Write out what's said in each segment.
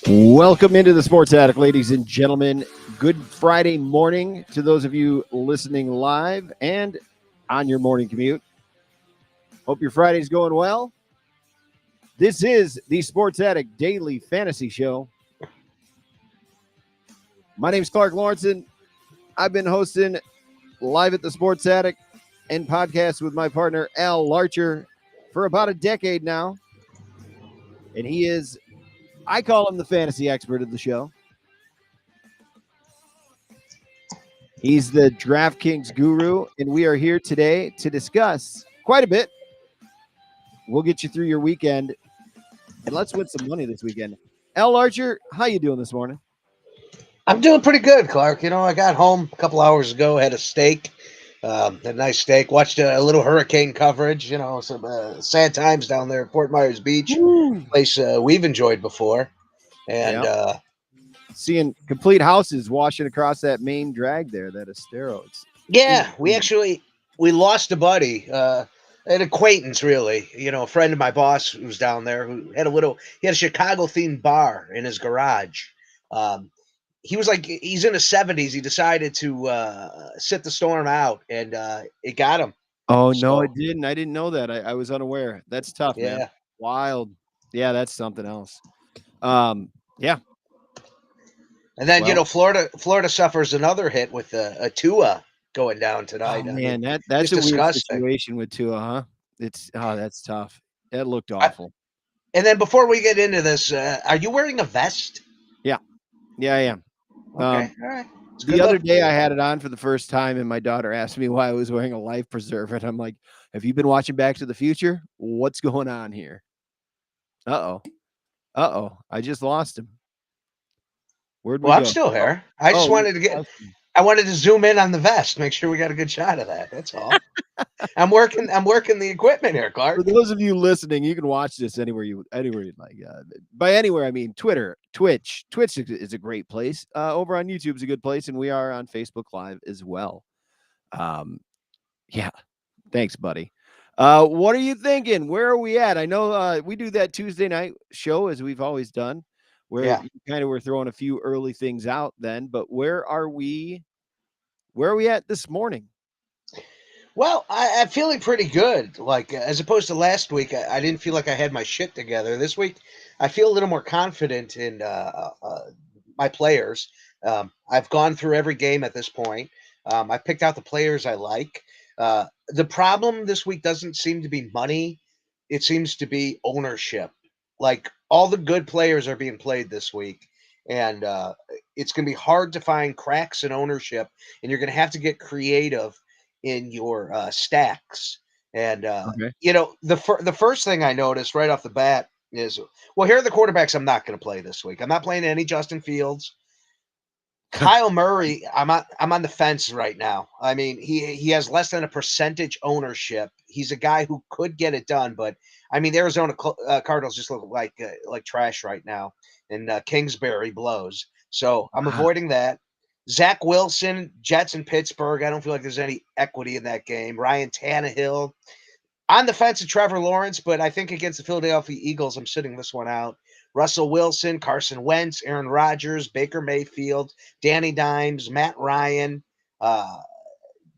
Welcome into the Sports Attic, ladies and gentlemen. Good Friday morning to those of you listening live and on your morning commute. Hope your Friday's going well. This is the Sports Attic Daily Fantasy Show. My name's Clark Lorensen. I've been hosting live at the Sports Attic and podcast with my partner, Al Larcher, for about a decade now. And he is, I call him the fantasy expert of the show. He's the DraftKings guru, and we are here today to discuss quite a bit. We'll get you through your weekend, and let's win some money this weekend. Al Larcher, how you doing this morning? I'm doing pretty good, Clark. You know, I got home a couple hours ago, had a steak, a nice steak, watched a little hurricane coverage, you know, some sad times down there at Fort Myers Beach, place we've enjoyed before. And seeing complete houses washing across that main drag there, that Estero. We lost a buddy, an acquaintance, really. You know, a friend of my boss who's down there who had a Chicago themed bar in his garage. He was like, he's in his 70s. He decided to sit the storm out, and it got him. Oh, so, no, it didn't. I didn't know that. I was unaware. That's tough, yeah. Man. Wild. Yeah, that's something else. Yeah. And then, you know, Florida suffers another hit with a Tua going down tonight. Oh, man, that's a weird situation with Tua, huh? That's tough. That looked awful. And then before we get into this, are you wearing a vest? Yeah, I am. Okay, all right. The other day I had it on for the first time, and my daughter asked me why I was wearing a life preserver, and I'm like, have you been watching Back to the Future? What's going on here? Uh-oh. I just lost him. Where'd we go? I'm still here. I just wanted to zoom in on the vest, make sure we got a good shot of that. That's all. I'm working the equipment here, Clark. For those of you listening, you can watch this anywhere you'd like. By anywhere, I mean Twitter, Twitch. Twitch is a great place. Over on YouTube is a good place, and we are on Facebook Live as well. Yeah. Thanks, buddy. What are you thinking? Where are we at? I know we do that Tuesday night show as we've always done, where we're throwing a few early things out then, but where are we at this morning? Well, I'm feeling pretty good. Like, as opposed to last week, I didn't feel like I had my shit together. This week, I feel a little more confident in my players. I've gone through every game at this point. I picked out the players I like. The problem this week doesn't seem to be money. It seems to be ownership. Like, all the good players are being played this week, and it's going to be hard to find cracks in ownership, and you're going to have to get creative in your stacks. And you know, the first thing I noticed right off the bat is, well, here are the quarterbacks I'm not going to play this week. I'm not playing any Justin Fields. Kyle Murray, I'm on the fence right now. I mean, he has less than a percentage ownership. He's a guy who could get it done, but I mean, the Arizona Cardinals just look like trash right now, and Kingsbury blows. So I'm avoiding that. Zach Wilson, Jets in Pittsburgh. I don't feel like there's any equity in that game. Ryan Tannehill. On the fence of Trevor Lawrence, but I think against the Philadelphia Eagles, I'm sitting this one out. Russell Wilson, Carson Wentz, Aaron Rodgers, Baker Mayfield, Danny Dimes, Matt Ryan,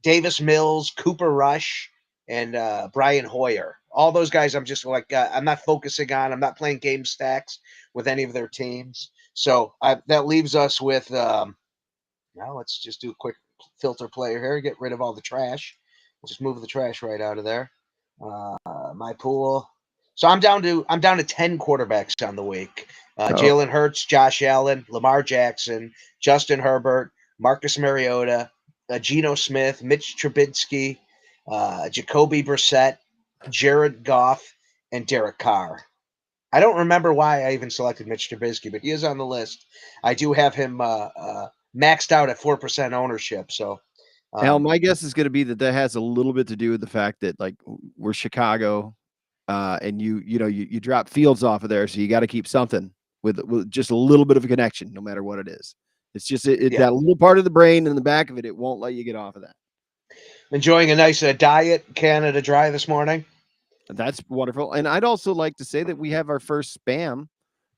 Davis Mills, Cooper Rush, and Brian Hoyer. All those guys I'm just like, I'm not focusing on. I'm not playing game stacks with any of their teams. So that leaves us with, now let's just do a quick filter player here, get rid of all the trash. We'll just move the trash right out of there. My pool. So I'm down to 10 quarterbacks on the week. Jalen Hurts, Josh Allen, Lamar Jackson, Justin Herbert, Marcus Mariota, Geno Smith, Mitch Trubisky, Jacoby Brissett, Jared Goff, and Derek Carr. I don't remember why I even selected Mitch Trubisky, but he is on the list. I do have him maxed out at 4% ownership. So, Al, my guess is going to be that has a little bit to do with the fact that like we're Chicago, and you drop Fields off of there, so you got to keep something with just a little bit of a connection, no matter what it is. It's just that little part of the brain in the back of it. It won't let you get off of that. Enjoying a nice diet Canada Dry this morning. That's wonderful. And I'd also like to say that we have our first spam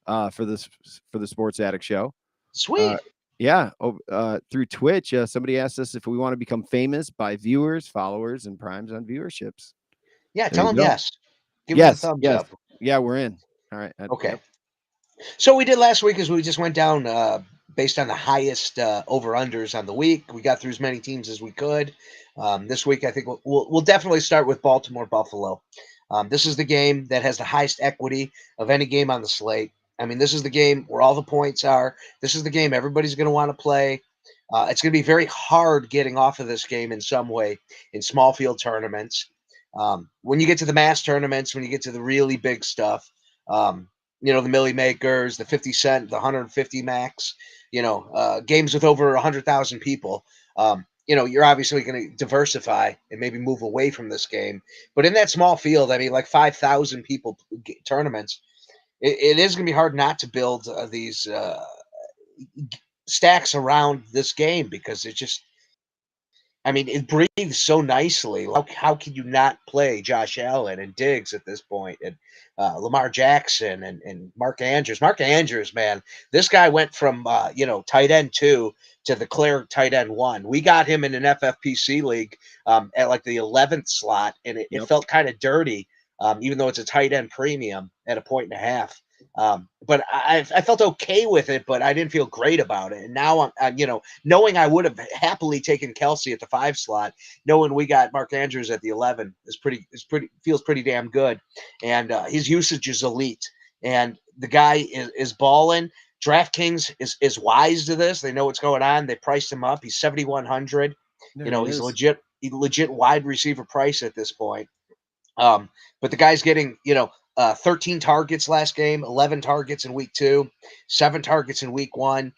for the Sports Addict Show. Sweet. Yeah, through Twitch, somebody asked us if we want to become famous by viewers, followers, and primes on viewerships. Yeah, There tell you him go. yes. Give him the thumbs Yes. up. Yeah, we're in. All right. Okay. Yep. So we did last week is we just went down based on the highest over-unders on the week. We got through as many teams as we could. This week, I think we'll definitely start with Baltimore-Buffalo. This is the game that has the highest equity of any game on the slate. I mean, this is the game where all the points are. This is the game everybody's going to want to play. It's going to be very hard getting off of this game in some way in small field tournaments. When you get to the mass tournaments, when you get to the really big stuff, the Millie Makers, the 50 cent, the 150 max, games with over 100,000 people. You're obviously going to diversify and maybe move away from this game. But in that small field, I mean, like 5,000 people tournaments, it is going to be hard not to build these stacks around this game because it just, I mean, it breathes so nicely. How can you not play Josh Allen and Diggs at this point, and Lamar Jackson and Mark Andrews? Mark Andrews, man, this guy went from tight end 2 to the clear tight end 1. We got him in an FFPC league at like the 11th slot, and it Yep. felt kind of dirty, even though it's a tight end premium at 1.5 points. But I felt okay with it, but I didn't feel great about it. And now I'm knowing I would have happily taken Kelsey at the 5 slot, knowing we got Mark Andrews at the 11 feels pretty damn good. And his usage is elite. And the guy is balling. DraftKings is wise to this. They know what's going on. They priced him up. He's 7,100. He's legit wide receiver price at this point. But the guy's getting, 13 targets last game, 11 targets in week 2, 7 targets in week 1.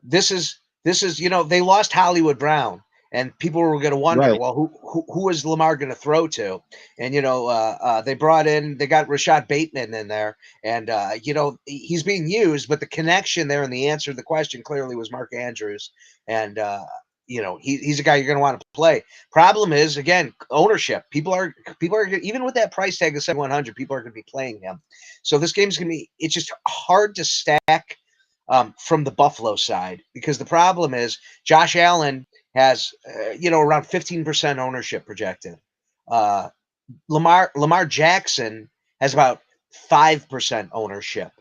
This is, they lost Hollywood Brown, and people were going to wonder, Right. well, who is Lamar going to throw to? And, they got Rashad Bateman in there, and, he's being used, but the connection there and the answer to the question clearly was Mark Andrews. And, he's a guy you're going to want to play. Problem is, again, ownership. People are even with that price tag of 7,100, people are going to be playing him. So this game's going to be. It's just hard to stack from the Buffalo side because the problem is Josh Allen has around 15% ownership projected. Lamar Jackson has about 5% ownership.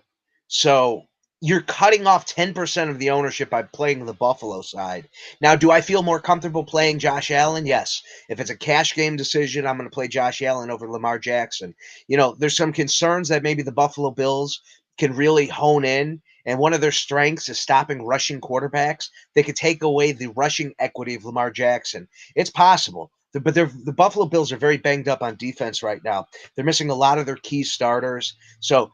So you're cutting off 10% of the ownership by playing the Buffalo side. Now, do I feel more comfortable playing Josh Allen? Yes. If it's a cash game decision, I'm going to play Josh Allen over Lamar Jackson. There's some concerns that maybe the Buffalo Bills can really hone in, and one of their strengths is stopping rushing quarterbacks. They could take away the rushing equity of Lamar Jackson. It's possible. But the Buffalo Bills are very banged up on defense right now. They're missing a lot of their key starters. So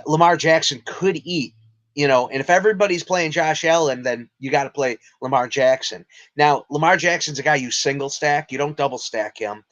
Lamar Jackson could eat, and if everybody's playing Josh Allen, then you got to play Lamar Jackson. Now, Lamar Jackson's a guy you single stack. You don't double stack him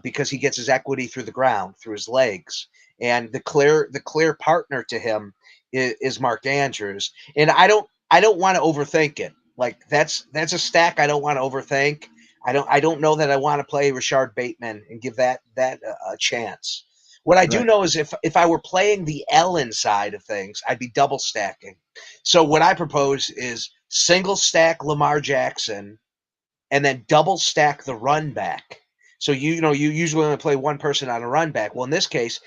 because he gets his equity through the ground, through his legs. And the clear partner to him is Mark Andrews. And I don't want to overthink it. Like that's a stack I don't want to overthink. I don't know that I want to play Rashard Bateman and give that a chance. What I do know is if I were playing the Allen side of things, I'd be double stacking. So what I propose is single stack Lamar Jackson and then double stack the run back. So you usually only play one person on a run back. Well, in this case,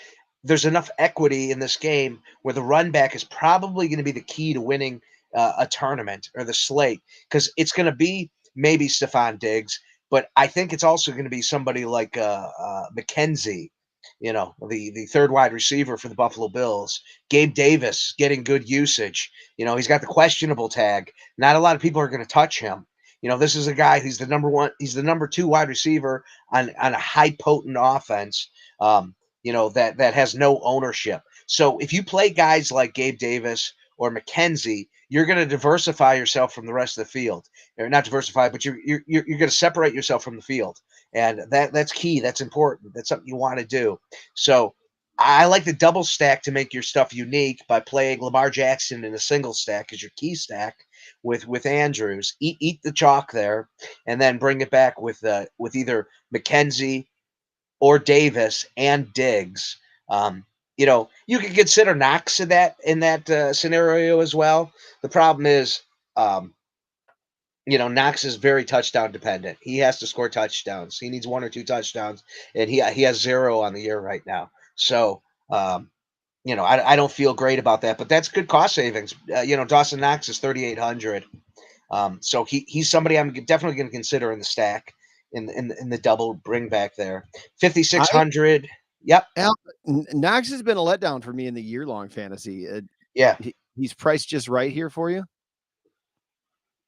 there's enough equity in this game where the run back is probably going to be the key to winning a tournament or the slate because it's going to be maybe Stephon Diggs, but I think it's also going to be somebody like McKenzie, the third wide receiver for the Buffalo Bills. Gabe Davis getting good usage. He's got the questionable tag. Not a lot of people are going to touch him. This is a guy who's the number 1. He's the number 2 wide receiver on a high potent offense. That has no ownership. So if you play guys like Gabe Davis or McKenzie, you're going to diversify yourself from the rest of the field. Or not diversify, but you're going to separate yourself from the field, and that's key. That's important. That's something you want to do. So I like the double stack to make your stuff unique by playing Lamar Jackson in a single stack as your key stack with Andrews. Eat the chalk there, and then bring it back with either McKenzie or Davis and Diggs. You can consider Knox in that scenario as well. The problem is, um, Knox is very touchdown dependent. He has to score touchdowns. He needs 1 or 2 touchdowns, and he has 0 on the year right now. So, um, I don't feel great about that, but that's good cost savings. Dawson Knox is 3,800. So he's somebody I'm definitely going to consider in the stack in the double bring back there. 5,600. Yep. Knox has been a letdown for me in the year-long fantasy. Yeah. He's priced just right here for you,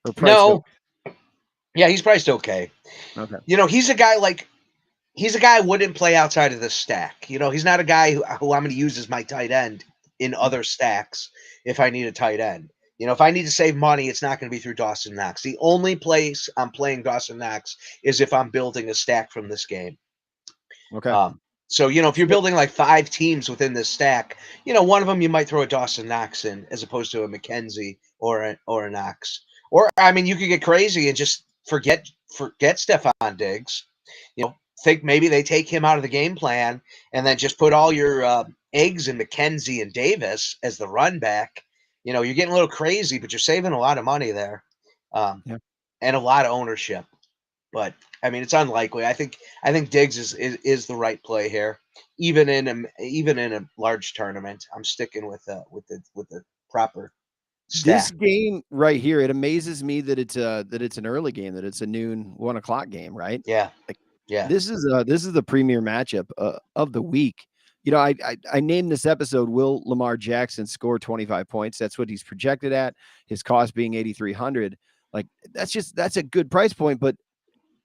or priced No. okay? Yeah, he's priced okay. Okay. He's a guy I wouldn't play outside of the stack. He's not a guy who I'm going to use as my tight end in other stacks if I need a tight end. If I need to save money, it's not going to be through Dawson Knox. The only place I'm playing Dawson Knox is if I'm building a stack from this game. Okay. So, if you're building like 5 teams within this stack, one of them you might throw a Dawson Knox in as opposed to a McKenzie or a Knox. Or, I mean, you could get crazy and just forget Stephon Diggs. Think maybe they take him out of the game plan and then just put all your eggs in McKenzie and Davis as the run back. You're getting a little crazy, but you're saving a lot of money there, Yeah. and a lot of ownership. But I mean, it's unlikely. I think Diggs is the right play here, even in a large tournament. I'm sticking with the proper This stack. game right here, it amazes me that it's an early game, that it's a noon 1 o'clock game, right? Yeah, Like yeah, this is the premier matchup of the week. I named this episode, "Will Lamar Jackson score 25 points?" That's what he's projected at. His cost being 8,300. Like that's a good price point, but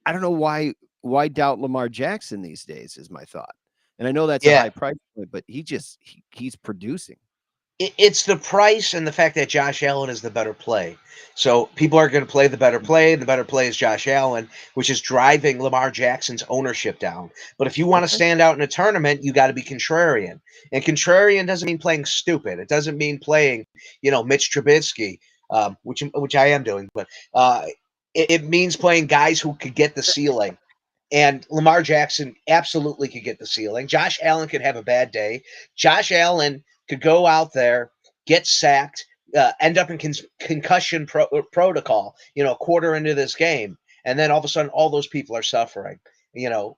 I don't know why doubt Lamar Jackson these days is my thought. And I know that's a yeah. high price point, but he's producing. It's the price and the fact that Josh Allen is the better play. So people are going to play the better play, and the better play is Josh Allen, which is driving Lamar Jackson's ownership down. But if you want to Okay. stand out in a tournament, you got to be contrarian. And contrarian doesn't mean playing stupid. It doesn't mean playing, Mitch Trubisky, which I am doing, but it means playing guys who could get the ceiling. And Lamar Jackson absolutely could get the ceiling. Josh Allen could have a bad day. Josh Allen could go out there, get sacked, end up in concussion protocol, a quarter into this game. And then all of a sudden, all those people are suffering,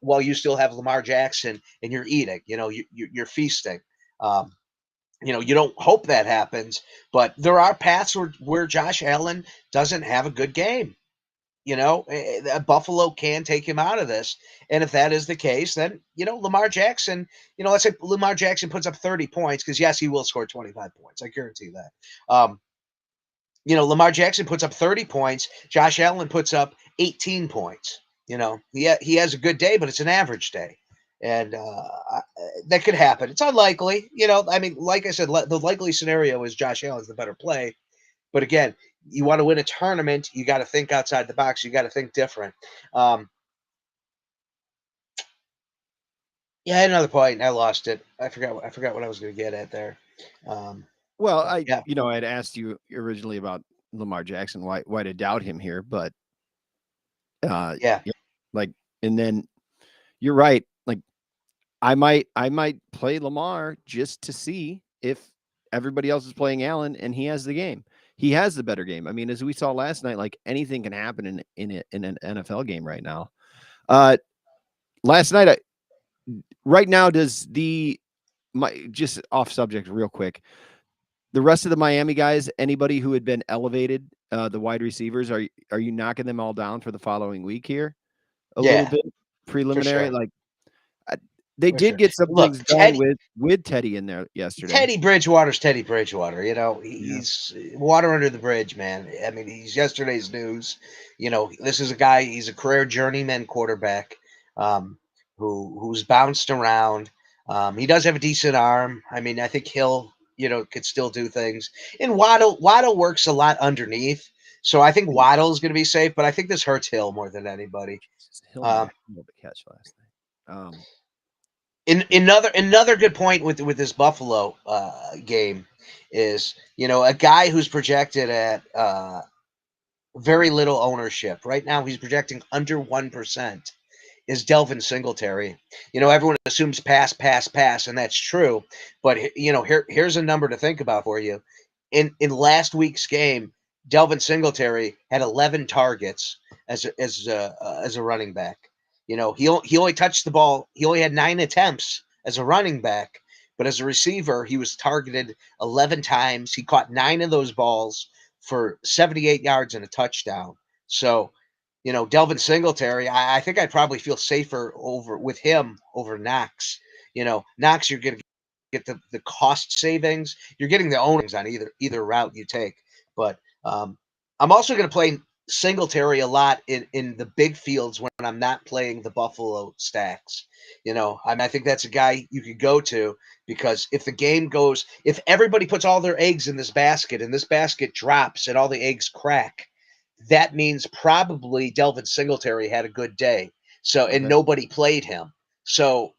while you still have Lamar Jackson and you're eating, you're feasting. You don't hope that happens, but there are paths where Josh Allen doesn't have a good game. Buffalo can take him out of this. And if that is the case, then, Lamar Jackson, let's say Lamar Jackson puts up 30 points, because yes, he will score 25 points. I guarantee that. Lamar Jackson puts up 30 points. Josh Allen puts up 18 points. He has a good day, but it's an average day. And that could happen. It's unlikely. I mean, like I said, the likely scenario is Josh Allen's the better play. But again, you want to win a tournament, you got to think outside the box. You got to think different. Yeah, I had another point and I lost it. I forgot what I was going to get at there. Well, Yeah, I had asked you originally about Lamar Jackson, why to doubt him here, but yeah, yeah, like, and then you're right. Like, I might play Lamar just to see if everybody else is playing Allen and he has the game. He has the better game. I mean, as we saw last night, like anything can happen in an NFL game right now. Last night, right now, does just off subject real quick? The rest of the Miami guys, anybody who had been elevated, the wide receivers, are you knocking them all down for the following week here? A little yeah, bit for preliminary, sure, like they for did sure. get some Look, things done with Teddy in there yesterday. Teddy Bridgewater's Teddy Bridgewater. Yeah. He's water under the bridge, man. I mean, he's yesterday's news. This is a guy. He's a career journeyman quarterback, who's bounced around. He does have a decent arm. I mean, I think Hill, could still do things. And Waddle works a lot underneath. So I think Waddle is going to be safe, but I think this hurts Hill more than anybody. Hill made a Um, hell of a catch last night. another good point with this Buffalo game is, a guy who's projected at very little ownership right now. He's projecting under 1%. is Delvin Singletary. Everyone assumes pass, pass, pass, and that's true. But here's a number to think about for you. In last week's game, Delvin Singletary had 11 targets as a running back. He only touched the ball. He only had 9 attempts as a running back, but as a receiver, he was targeted 11 times. He caught 9 of those balls for 78 yards and a touchdown. So, Delvin Singletary, I think I'd probably feel safer with him over Knox. Knox, you're going to get the cost savings. You're getting the ownings on either route you take. But I'm also going to play Singletary a lot in the big fields when I'm not playing the Buffalo stacks. I think that's a guy you could go to, because if everybody puts all their eggs in this basket and this basket drops and all the eggs crack, that means probably Delvin Singletary had a good day. So, and Okay. nobody played him. So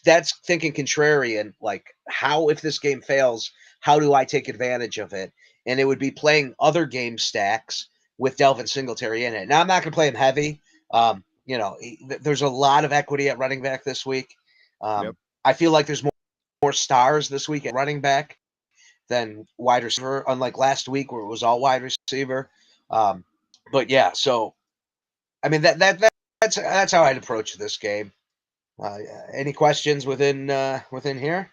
that's thinking contrarian. Like, how, if this game fails, how do I take advantage of it? And it would be playing other game stacks with Delvin Singletary in it. Now, I'm not going to play him heavy. There's a lot of equity at running back this week. Yep. I feel like there's more stars this week at running back than wide receiver, unlike last week where it was all wide receiver. Um, but yeah, so I mean that's how I'd approach this game. Uh, any questions within here?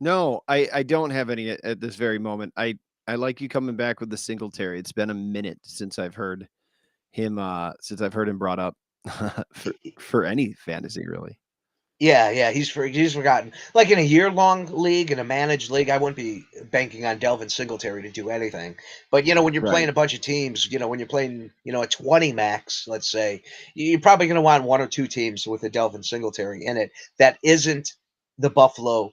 No, I don't have any at this very moment. I like you coming back with the Singletary. It's been a minute since I've heard him brought up for any fantasy really. Yeah, he's forgotten. Like in a year-long league, in a managed league, I wouldn't be banking on Delvin Singletary to do anything. But when you're Right. playing a bunch of teams, when you're playing, a 20 max, let's say, you're probably going to want one or two teams with a Delvin Singletary in it that isn't the Buffalo,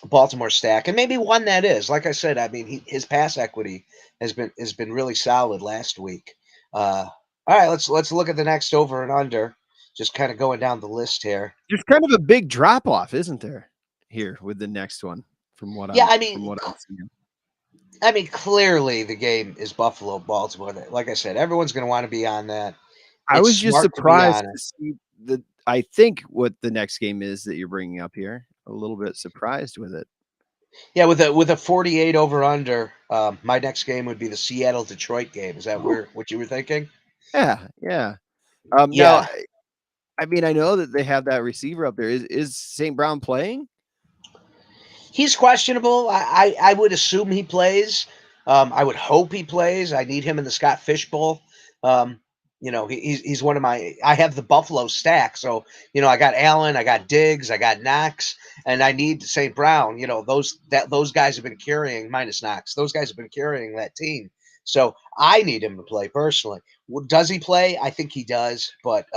Baltimore stack, and maybe one that is. Like I said, I mean, his pass equity has been really solid last week. All right, let's look at the next over and under. Just kind of going down the list here. There's kind of a big drop off, isn't there? Here with the next one from what Yeah, I'm from what I'm seeing. clearly the game is Buffalo Baltimore. Like I said, everyone's going to want to be on that. I It's was just smart to be surprised on it. to see the I think what the next game is that you're bringing up here. A little bit surprised with it. Yeah, with a 48 over under. My next game would be the Seattle Detroit game. Is that what you were thinking? Yeah, yeah. Now, Yeah, I mean, I know that they have that receiver up there. Is St. Brown playing? he's questionable. I would assume he plays. I would hope he plays. I need him in the Scott Fish Bowl. Um, he's one of my. I have the Buffalo stack, so I got Allen, I got Diggs, I got Knox, and I need St. Brown. Those guys have been carrying, minus Knox. Those guys have been carrying that team. So I need him to play personally. Does he play? I think he does, but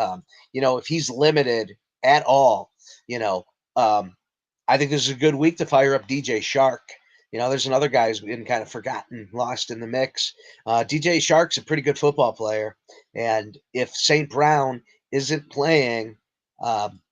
if he's limited at all, you know. I think this is a good week to fire up DJ Shark. There's another guy who's been kind of forgotten, lost in the mix. DJ Shark's a pretty good football player, and if St. Brown isn't playing, um,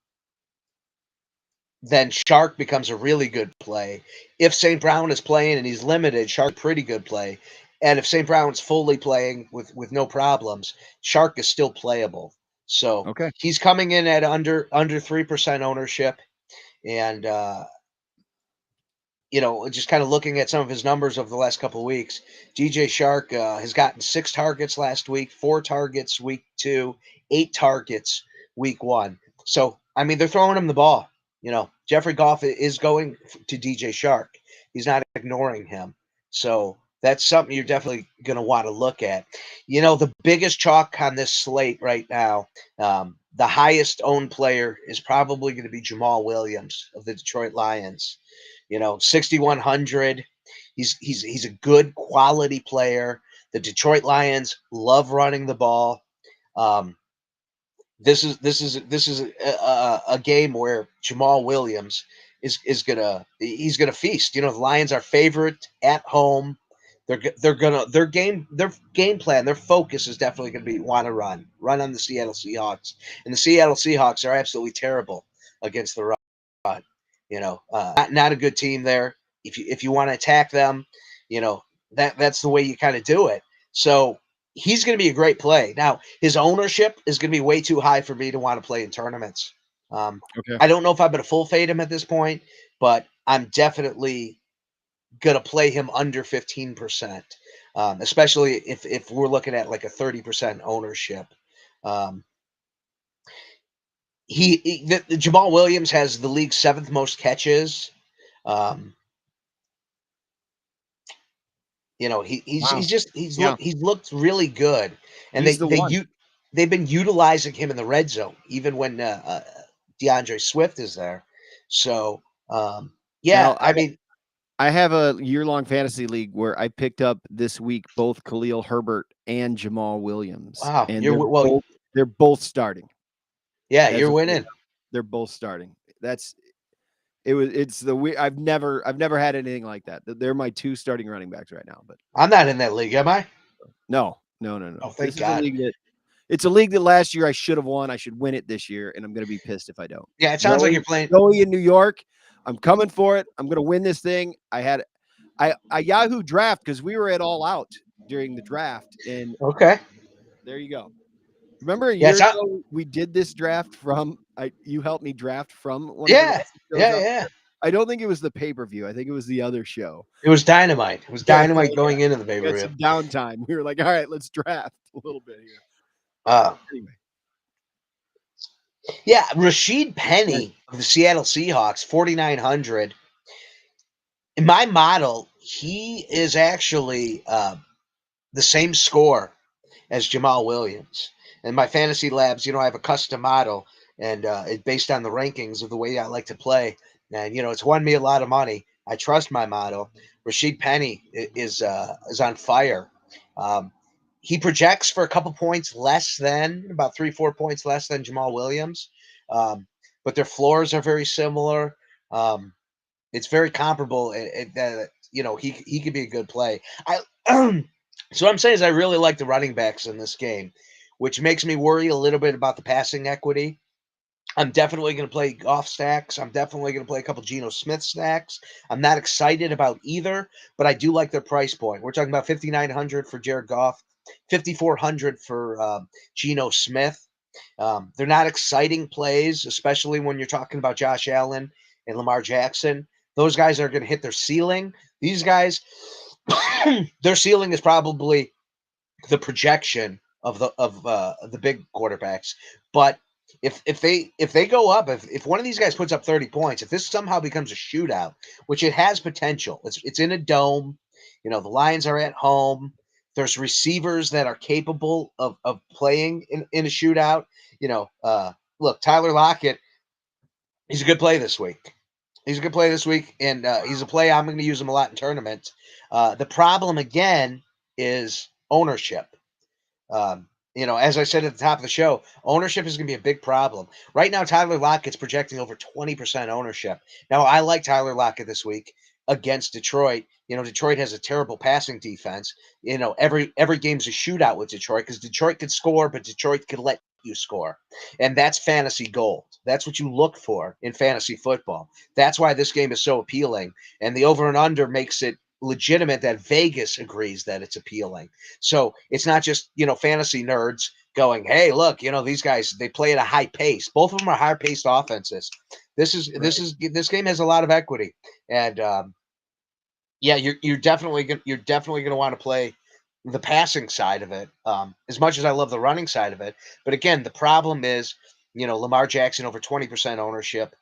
then Shark becomes a really good play. If St. Brown is playing and he's limited, Shark pretty good play. And if St. Brown's fully playing with no problems, Shark is still playable. So Okay. he's coming in at under 3% ownership, and just kind of looking at some of his numbers over the last couple of weeks, DJ Shark has gotten 6 targets last week, 4 targets week 2, 8 targets week 1. So, I mean, they're throwing him the ball. Jeffrey Goff is going to DJ Shark. He's not ignoring him. So that's something you're definitely going to want to look at. The biggest chalk on this slate right now, the highest owned player is probably going to be Jamal Williams of the Detroit Lions. 6,100. He's a good quality player. The Detroit Lions love running the ball. Um, this is a game where Jamal Williams he's gonna feast. The Lions are favorite at home. Their game plan, their focus is definitely gonna be want to run on the Seattle Seahawks, and the Seattle Seahawks are absolutely terrible against the run. Not a good team there. If you want to attack them, you know that's the way you kind of do it. So he's going to be a great play. Now, his ownership is going to be way too high for me to want to play in tournaments. Okay. I don't know if I'm going to full fade him at this point, but I'm definitely going to play him under 15%, especially if we're looking at like a 30% ownership. Um, the Jamal Williams has the league's seventh most catches. Um, Wow. Yeah. he's looked really good, and He's the one. they've been utilizing him in the red zone even when DeAndre Swift is there. So yeah, Now, I mean, I have a year-long fantasy league where I picked up this week both Khalil Herbert and Jamal Williams, wow, and well, they're both starting yeah, as you're of right winning. now. They're both starting. It's the I've never had anything like that. They're my two starting running backs right now. But I'm not in that league, am I? no, no, no, Oh, no. thank This is a God. league that it's a league that last year I should have won. I should win it this year, and I'm going to be pissed if I don't. Yeah, it sounds like you're Joey, playing. Joey in New York, I'm coming for it. I'm going to win this thing. I Yahoo draft because we were at all out during the draft, and Okay. there you go. Remember a Yeah, year ago we did this draft from you helped me draft from one of the yeah, wrestling shows yeah, out yeah. there. I don't think it was the pay-per-view. I think it was the other show. It was dynamite. It was Yeah, dynamite going into the we had pay-per-view. some downtime. We were like, all right, let's draft a little bit here. Uh, Anyway, yeah, Rashid right. Penny of the Seattle Seahawks, 4,900. In my model, he is actually the same score as Jamal Williams. In my fantasy labs, I have a custom model, and it's based on the rankings of the way I like to play. And it's won me a lot of money. I trust my model. Rashid Penny is on fire. Um, he projects for a couple points less than about 3-4 points less than Jamal Williams, um, but their floors are very similar. Um, it's very comparable. He could be a good play. I so what I'm saying is I really like the running backs in this game, which makes me worry a little bit about the passing equity. I'm definitely going to play Goff stacks. I'm definitely going to play a couple Geno Smith stacks. I'm not excited about either, but I do like their price point. We're talking about 5,900 for Jared Goff, 5,400 for Geno Smith. They're not exciting plays, especially when you're talking about Josh Allen and Lamar Jackson. Those guys are going to hit their ceiling. These guys, their ceiling is probably the projection of the big quarterbacks. But if they go up, if one of these guys puts up 30 points, if this somehow becomes a shootout, which it has potential, it's in a dome. The Lions are at home. There's receivers that are capable of playing in a shootout. Look, Tyler Lockett, he's a good play this week. He's a good play this week, and he's a play I'm going to use him a lot in tournaments. The problem again is ownership. As I said at the top of the show, ownership is going to be a big problem. Right now, Tyler Lockett's projecting over 20% ownership. Now, I like Tyler Lockett this week against Detroit. Detroit has a terrible passing defense. Every game's a shootout with Detroit because Detroit could score, but Detroit could let you score. And that's fantasy gold. That's what you look for in fantasy football. That's why this game is so appealing. And the over and under makes it legitimate that Vegas agrees that it's appealing. So it's not just, fantasy nerds going, hey, look, these guys, they play at a high pace. Both of them are high paced offenses. Right. This game has a lot of equity. And yeah, you're definitely gonna want to play the passing side of it. As much as I love the running side of it. But again, the problem is, Lamar Jackson over 20% ownership.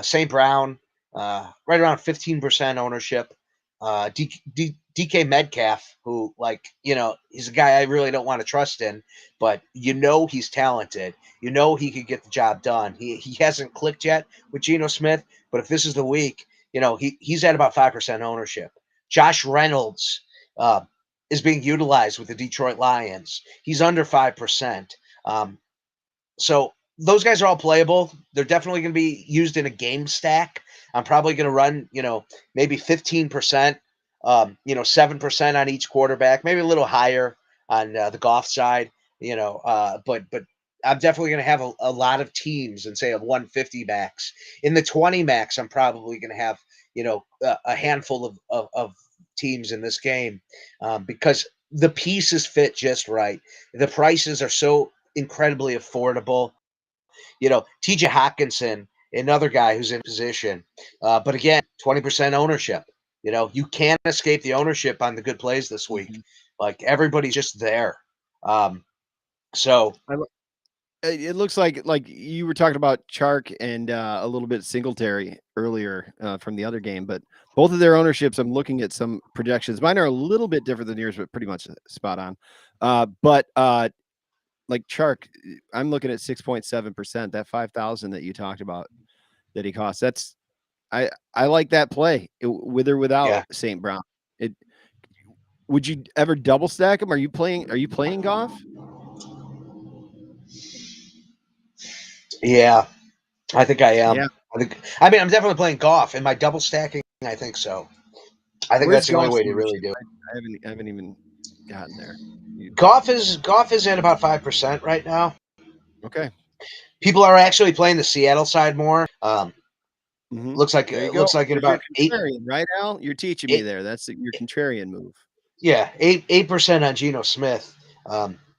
St. Brown, right around 15% ownership. DK Metcalf, who, he's a guy I really don't want to trust in, but he's talented. He could get the job done. He hasn't clicked yet with Geno Smith, but if this is the week, he's at about 5% ownership. Josh Reynolds is being utilized with the Detroit Lions. He's under 5%. So those guys are all playable. They're definitely going to be used in a game stack. I'm probably going to run, maybe 15%, 7% on each quarterback, maybe a little higher on the Goff side, but I'm definitely going to have a lot of teams and say a 150 max. In the 20 max, I'm probably going to have, a handful of teams in this game because the pieces fit just right. The prices are so incredibly affordable. TJ Hawkinson, another guy who's in position. But again, 20% ownership. You can't escape the ownership on the good plays this week. Mhm. Like everybody's just there. So It looks like you were talking about Chark and a little bit Singletary earlier from the other game, but both of their ownerships, I'm looking at some projections. Mine are a little bit different than yours, but pretty much spot on. But like Chark, I'm looking at 6.7%. That 5,000 that you talked about that he costs. I like that play with or without yeah, St. Brown. It would you ever double stack him? Are you playing Goff? yeah, I think I am. Yeah. I mean, I'm definitely playing golf. Am I double stacking? I think so. I think Where's that's the only Goff's way to really ownership? do it. I haven't even gotten there. You Golf is at about 5% right now. okay? People are actually playing the Seattle side more. Hmm. Looks like There you go. looks like at There's your about contrarian, right, Al? You're teaching me eight, there. That's your contrarian move. yeah, 8% on Geno Smith.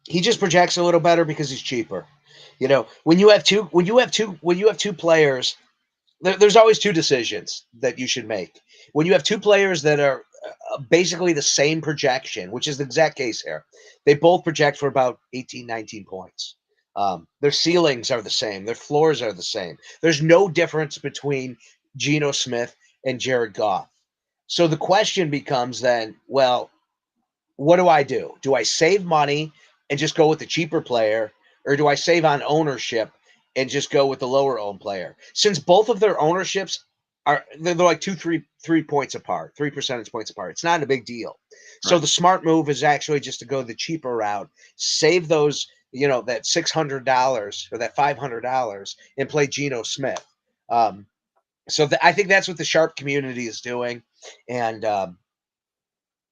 He just projects a little better because he's cheaper. When you have two players, there's always two decisions that you should make. When you have two players that are basically the same projection, which is the exact case here, they both project for about 18, 19 points. Their ceilings are the same. Their floors are the same. There's no difference between Geno Smith and Jared Goff. So the question becomes then, well, what do I do? Do I save money and just go with the cheaper player, or do I save on ownership and just go with the lower owned player? Since both of their ownerships they're like 3 points apart, 3 percentage points apart. It's not a big deal. So Right. the smart move is actually just to go the cheaper route, save those, that $600 or that $500 and play Geno Smith. I think that's what the sharp community is doing, and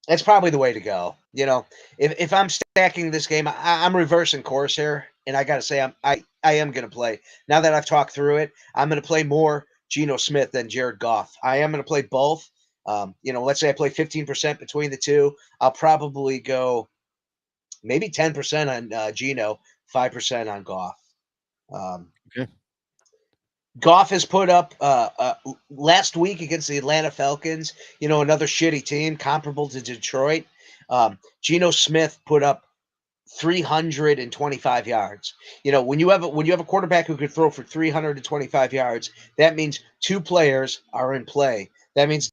that's probably the way to go. If I'm stacking this game, I'm reversing course here, and I got to say I am going to play. Now that I've talked through it, I'm going to play more Geno Smith than Jared Goff. I am going to play both. Let's say I play 15% between the two. I'll probably go maybe 10% on Geno, 5% on Goff. Um, Okay. Goff has put up last week against the Atlanta Falcons, another shitty team comparable to Detroit. Geno Smith put up 325 yards. When you have a quarterback who could throw for 325 yards, that means two players are in play. That means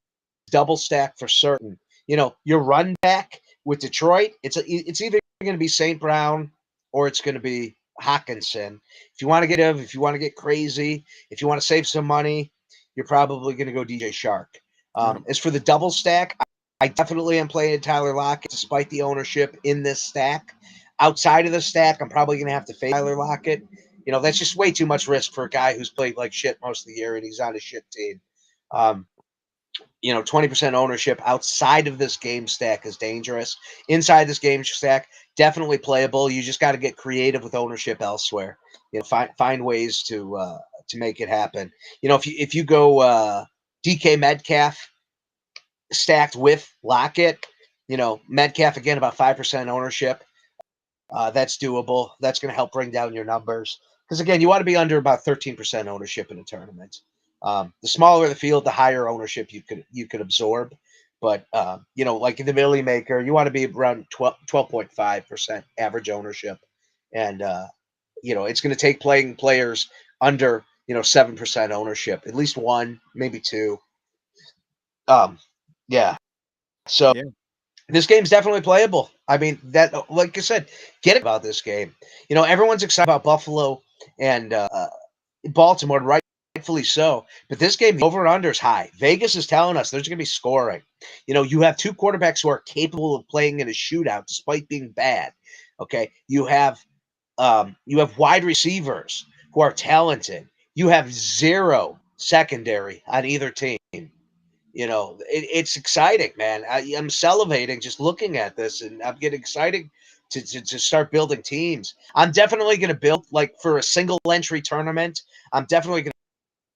double stack for certain. Your run back with Detroit, it's either going to be St. Brown or it's going to be Hawkinson. If you want to get crazy, if you want to save some money, you're probably going to go DJ Shark. Yep. As for the double stack, I definitely am playing Tyler Lockett despite the ownership in this stack. Outside of the stack, I'm probably going to have to fade Tyler Lockett. That's just way too much risk for a guy who's played like shit most of the year and he's on a shit team. Um, 20% ownership outside of this game stack is dangerous. Inside this game stack, definitely playable. You just got to get creative with ownership elsewhere. Find ways to make it happen. If you go DK Metcalf stacked with Lockett, Metcalf again about 5% ownership. That's doable. That's going to help bring down your numbers because again, you want to be under about 13% ownership in a tournament. The smaller the field, the higher ownership you could absorb. But like in the Millie Maker, you want to be around 12.5% average ownership, and it's going to take playing players under 7% ownership, at least one, maybe two. Um, yeah. So Yeah. this game's definitely playable. I mean, that, like I said, get about this game. Everyone's excited about Buffalo and Baltimore, rightfully so. But this game, the over and under is high. Vegas is telling us there's going to be scoring. You have two quarterbacks who are capable of playing in a shootout despite being bad. Okay, you have wide receivers who are talented. You have zero secondary on either team. It's exciting, man. I'm salivating just looking at this, and I'm getting excited to start building teams. I'm definitely going to build, like, for a single entry tournament. I'm definitely going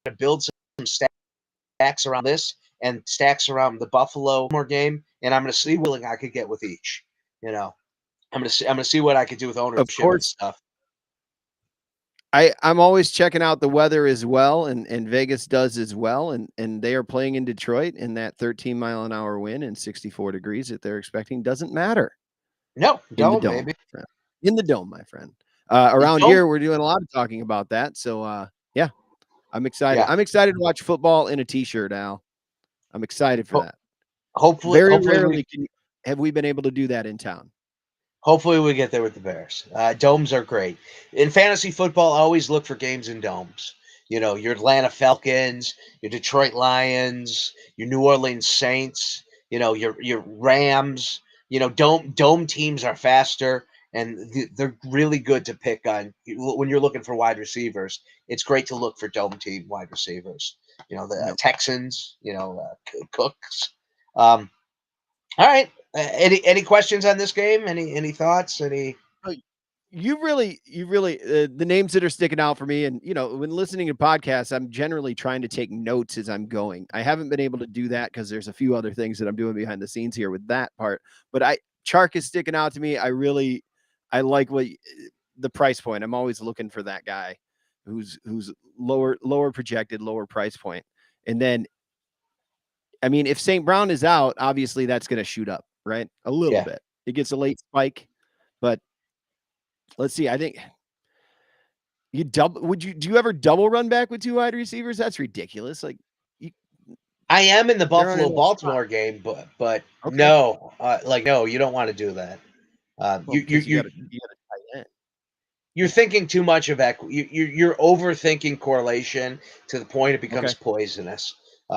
to build some stacks around this and stacks around the Buffalo more game, and I'm going to see what willing I could get with each. I'm gonna see what I could do with Of ownership and course, stuff. I'm always checking out the weather as well, and Vegas does as well, and they are playing in Detroit, and that 13-mile-an-hour wind and 64 degrees that they're expecting doesn't matter No, in the don't, dome, baby. my friend. In the dome, my friend. The Around dome. here, we're doing a lot of talking about that. So, yeah, I'm excited. Yeah. I'm excited to watch football in a T-shirt, Al. I'm excited for Ho- that. hopefully, Very hopefully we rarely have we been able to do that in town. Hopefully, we get there with the Bears. Domes are great. In fantasy football, I always look for games in domes. Your Atlanta Falcons, your Detroit Lions, your New Orleans Saints, your Rams. Dome teams are faster and they're really good to pick on when you're looking for wide receivers. It's great to look for dome team wide receivers. The Yep. Texans, Cooks. All right. Any questions on this game? Any thoughts? Any? Uh, you really, the names that are sticking out for me, and when listening to podcasts, I'm generally trying to take notes as I'm going. I haven't been able to do that because there's a few other things that I'm doing behind the scenes here with that part. But Chark is sticking out to me. I like the price point. I'm always looking for that guy who's lower projected, lower price point. And then, I mean, if St. Brown is out, obviously that's going to shoot up, right? A little Yeah. bit. It gets a late spike, but let's see. I think do you ever double run back with two wide receivers? That's ridiculous. Like you, I am in the there aren't Buffalo enough spots. Baltimore game, but Okay. no, no, you don't want to do that. Well, You because you got a tight end. you're thinking too much of you're overthinking correlation to the point it becomes Okay. poisonous.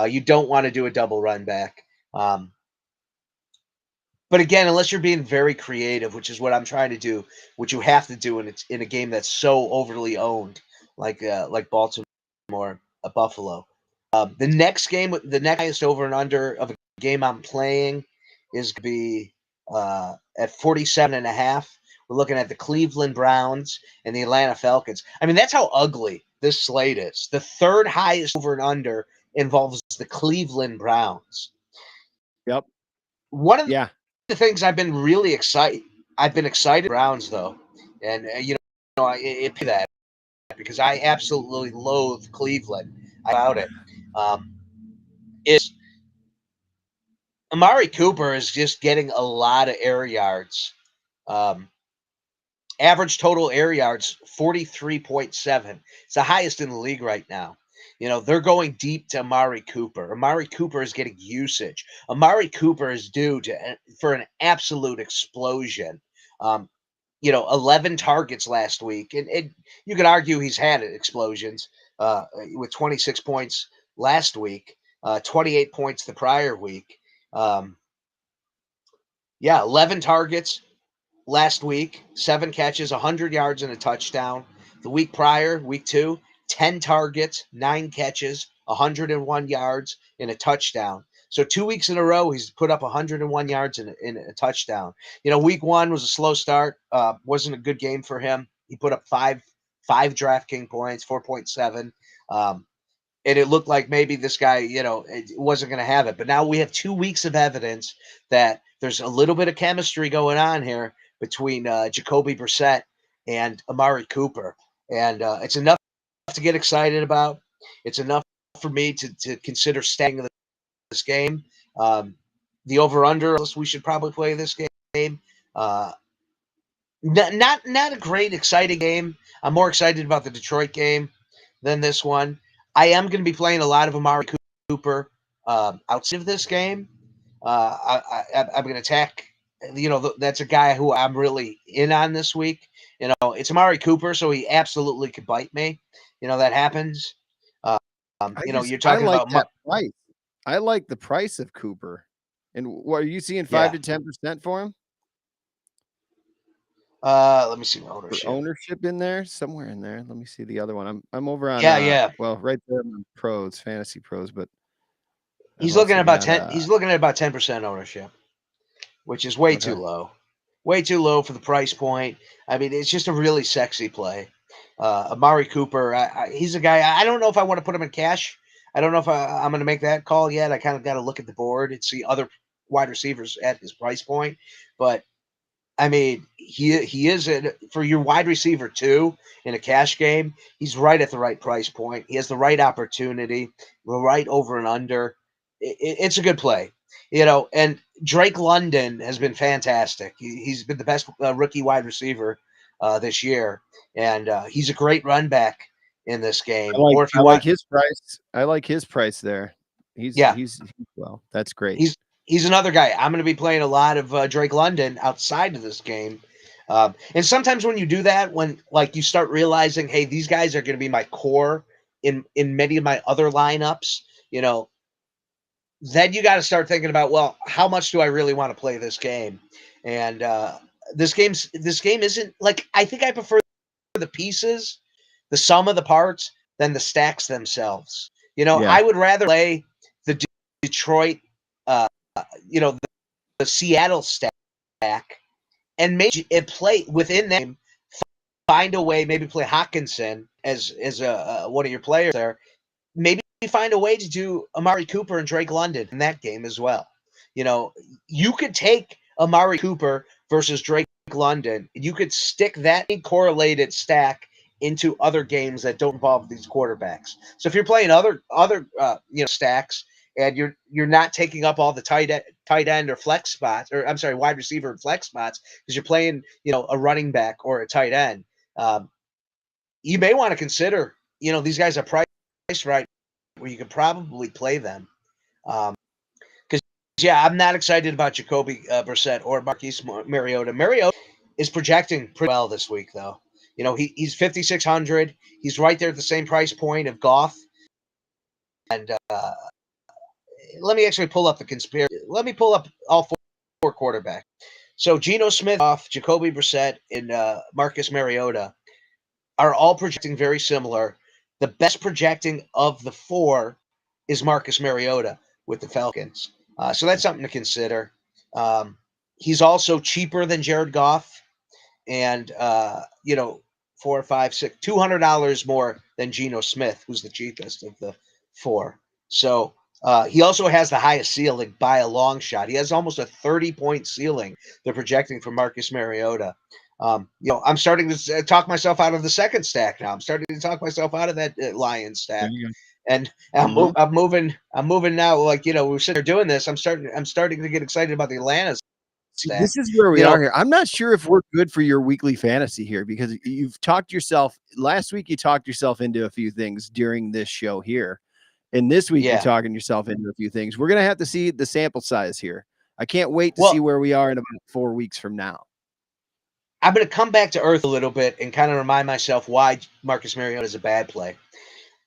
You don't want to do a double run back. Um, but again, unless you're being very creative, which is what I'm trying to do, which you have to do in a game that's so overly owned, like Baltimore, Buffalo. The next highest over and under of a game I'm playing is going to be at 47.5. We're looking at the Cleveland Browns and the Atlanta Falcons. I mean, that's how ugly this slate is. The third highest over and under involves the Cleveland Browns. Yep. One of Yeah. the things I've been excited Browns though, and it that because I absolutely loathe Cleveland about it. Um, is Amari Cooper is just getting a lot of air yards. Um, Average total air yards 43.7. It's the highest in the league right now. They're going deep to Amari Cooper. Amari Cooper is getting usage. Amari Cooper is due for an absolute explosion. 11 targets last week, and you could argue he's had explosions with 26 points last week, 28 points the prior week. Um, 11 targets last week, 7 catches, 100 yards, and a touchdown. The week prior, week 2, 10 targets, 9 catches, 101 yards, and a touchdown. So 2 weeks in a row, he's put up 101 yards and a touchdown. Week 1 was a slow start. Wasn't a good game for him. He put up five DraftKings points, 4.7. And it looked like maybe this guy, it wasn't going to have it. But now we have 2 weeks of evidence that there's a little bit of chemistry going on here between Jacoby Brissett and Amari Cooper. And it's enough to get excited about. It's enough for me to consider staying in this game. The over-under, we should probably play this game. Not a great, exciting game. I'm more excited about the Detroit game than this one. I am going to be playing a lot of Amari Cooper outside of this game. I'm going to attack. That's a guy who I'm really in on this week. It's Amari Cooper, so he absolutely could bite me. That happens. You're I talking like about that price. I like the price of Cooper. And what are you seeing 5 yeah. to 10% for him? Let me see my For ownership. ownership in there, somewhere in there. Let me see the other one. I'm over on Yeah. well, right there on pros, fantasy pros, but I've He's looking also at about got 10. He's looking at about 10% ownership, which is way too okay. low. Way too low for the price point. I mean, it's just a really sexy play. Amari Cooper, he's a guy. I don't know if I want to put him in cash. I don't know if I'm going to make that call yet. I kind of got to look at the board and see other wide receivers at his price point. But I mean, he is for your wide receiver too in a cash game. He's right at the right price point. He has the right opportunity. We're right over and under. It's a good play, And Drake London has been fantastic. He's been the best rookie wide receiver this year, and he's a great run back in this game. Or if I you like want, his price. I like his price there. yeah, Well, that's great. he's another guy. I'm going to be playing a lot of Drake London outside of this game. And sometimes when you do that, when like you start realizing, hey, these guys are going to be my core in many of my other lineups, then you got to start thinking about, well, how much do I really want to play this game? And this game isn't like, I think I prefer the pieces, the sum of the parts, than the stacks themselves. Yeah. I would rather play the Detroit, uh, the Seattle stack, and maybe it play within that game, find a way, maybe play Hawkinson as one of your players there. Maybe find a way to do Amari Cooper and Drake London in that game as well. You could take Amari Cooper versus Drake London, and you could stick that correlated stack into other games that don't involve these quarterbacks. So if you're playing other stacks, and you're not taking up all the tight end or flex spots, or I'm sorry, wide receiver and flex spots, because you're playing a running back or a tight end, you may want to consider these guys are priced right where you could probably play them. Because I'm not excited about Jacoby Brissett or Marquise Mariota. Mariota is projecting pretty well this week, though. He's 5,600. He's right there at the same price point of Goff. And let me actually pull up the conspiracy. Let me pull up all four quarterbacks. So Geno Smith, off Jacoby Brissett, and Marcus Mariota are all projecting very similar. The best projecting of the four is Marcus Mariota with the Falcons. So that's something to consider. He's also cheaper than Jared Goff, and $200 more than Geno Smith, who's the cheapest of the four. So he also has the highest ceiling by a long shot. He has almost a 30-point ceiling they're projecting for Marcus Mariota. I'm starting to talk myself out of the second stack now. I'm starting to talk myself out of that Lions stack, and I'm moving now. Like we're sitting there doing this. I'm starting to get excited about the Atlanta stack. This is where we are here. I'm not sure if we're good for your weekly fantasy here, because you've talked yourself last week. You talked yourself into a few things during this show here, and this week you're talking yourself into a few things. We're gonna have to see the sample size here. I can't wait to see where we are in about 4 weeks from now. I'm going to come back to earth a little bit and kind of remind myself why Marcus Mariota is a bad play.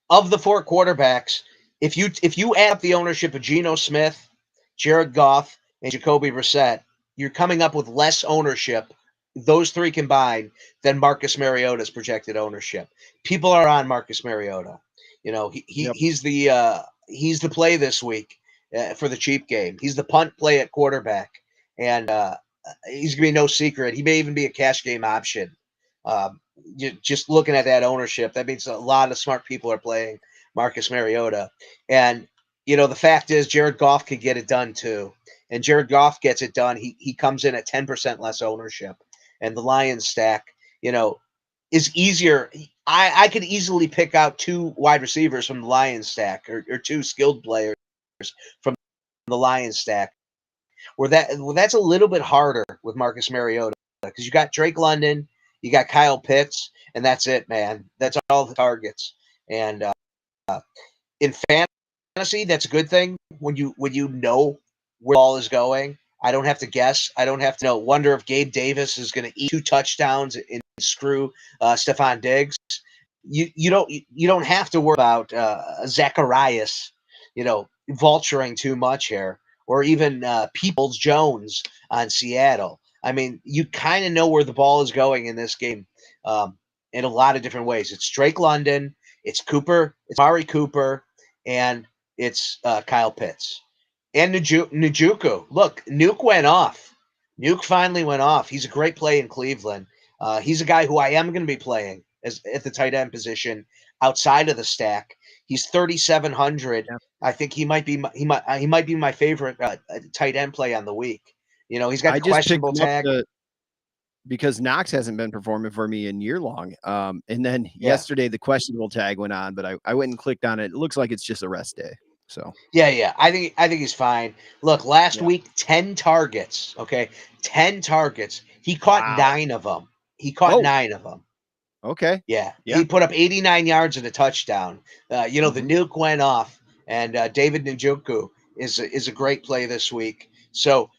Of the four quarterbacks, if you add up the ownership of Geno Smith, Jared Goff, and Jacoby Brissett, you're coming up with less ownership, those three combined, than Marcus Mariota's projected ownership. People are on Marcus Mariota. He's the play this week for the cheap game. He's the punt play at quarterback, and he's gonna be no secret. He may even be a cash game option. Just looking at that ownership, that means a lot of smart people are playing Marcus Mariota. And the fact is, Jared Goff could get it done too. And Jared Goff gets it done. He comes in at 10% less ownership. And the Lions stack, is easier. I could easily pick out two wide receivers from the Lions stack, or two skilled players from the Lions stack. That's a little bit harder with Marcus Mariota, because you got Drake London, you got Kyle Pitts, and that's it, man. That's all the targets. And in fantasy, that's a good thing when you know where the ball is going. I don't have to guess. I don't have to wonder if Gabe Davis is going to eat 2 touchdowns and screw Stephon Diggs. You don't have to worry about Zacharias, vulturing too much here, or even Peoples Jones on Seattle. I mean, you kind of know where the ball is going in this game in a lot of different ways. It's Drake London, it's Cooper, it's Mari Cooper, and it's Kyle Pitts. And Njoku. Look, Nuke went off. Nuke finally went off. He's a great play in Cleveland. He's a guy who I am going to be playing at the tight end position outside of the stack. He's 3,700. Yeah. I think he might be my favorite tight end play on the week. He's got the questionable tag. because Knox hasn't been performing for me in year long. And then Yeah. yesterday the questionable tag went on, but I went and clicked on it. It looks like it's just a rest day. So Yeah. I think he's fine. Look, last yeah. week, 10 targets. Okay. 10 targets. He caught Wow. 9 of them. He caught Oh, 9 of them. okay. Yeah. Yeah. He put up 89 yards and a touchdown. The Mhm. nuke went off, and David Njoku is a great play this week. So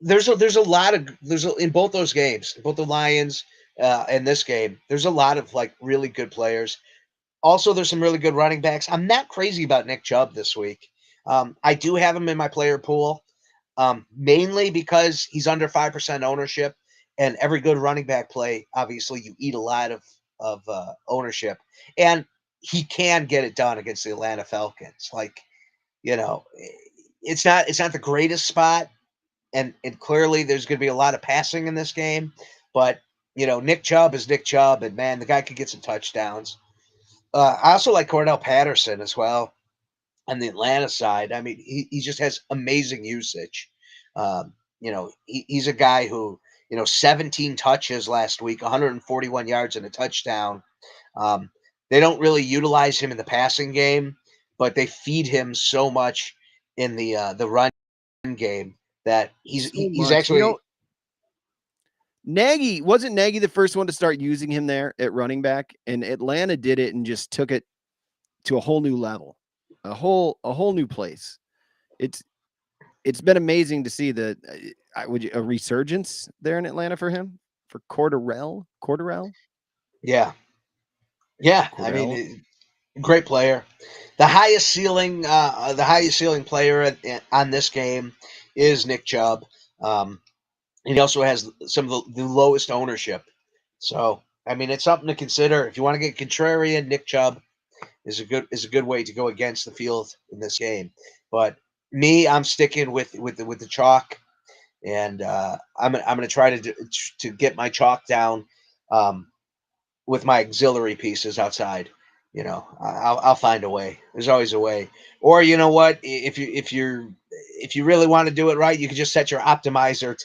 there's a lot of in both those games, both the Lions and this game, there's a lot of like really good players. Also, there's some really good running backs. I'm not crazy about Nick Chubb this week. I do have him in my player pool, mainly because he's under 5% ownership, and every good running back play, obviously, you eat a lot of ownership, and he can get it done against the Atlanta Falcons. Like, you know, it's not the greatest spot, and clearly there's going to be a lot of passing in this game, but Nick Chubb is Nick Chubb, and man, the guy could get some touchdowns. I also like Cordell Patterson as well on the Atlanta side. I mean, he just has amazing usage. He's a guy who, 17 touches last week, 141 yards and a touchdown. Um, they don't really utilize him in the passing game, but they feed him so much in the run game that So he's much. actually. Wasn't Nagy the first one to start using him there at running back, and Atlanta did it and just took it to a whole new level, a whole new place. It's it's been amazing to see a resurgence there in Atlanta for him, for Cordarrelle. Yeah, yeah. I mean, Cordell. great player. The highest ceiling player on this game is Nick Chubb. And he also has some of the lowest ownership. So I mean, it's something to consider. If you want to get contrarian, Nick Chubb is a good way to go against the field in this game. But me, I'm sticking with the chalk, and I'm going to try to get my chalk down um, with my auxiliary pieces outside. I'll find a way. There's always a way. Or you know what? If you really want to do it right, you can just set your optimizer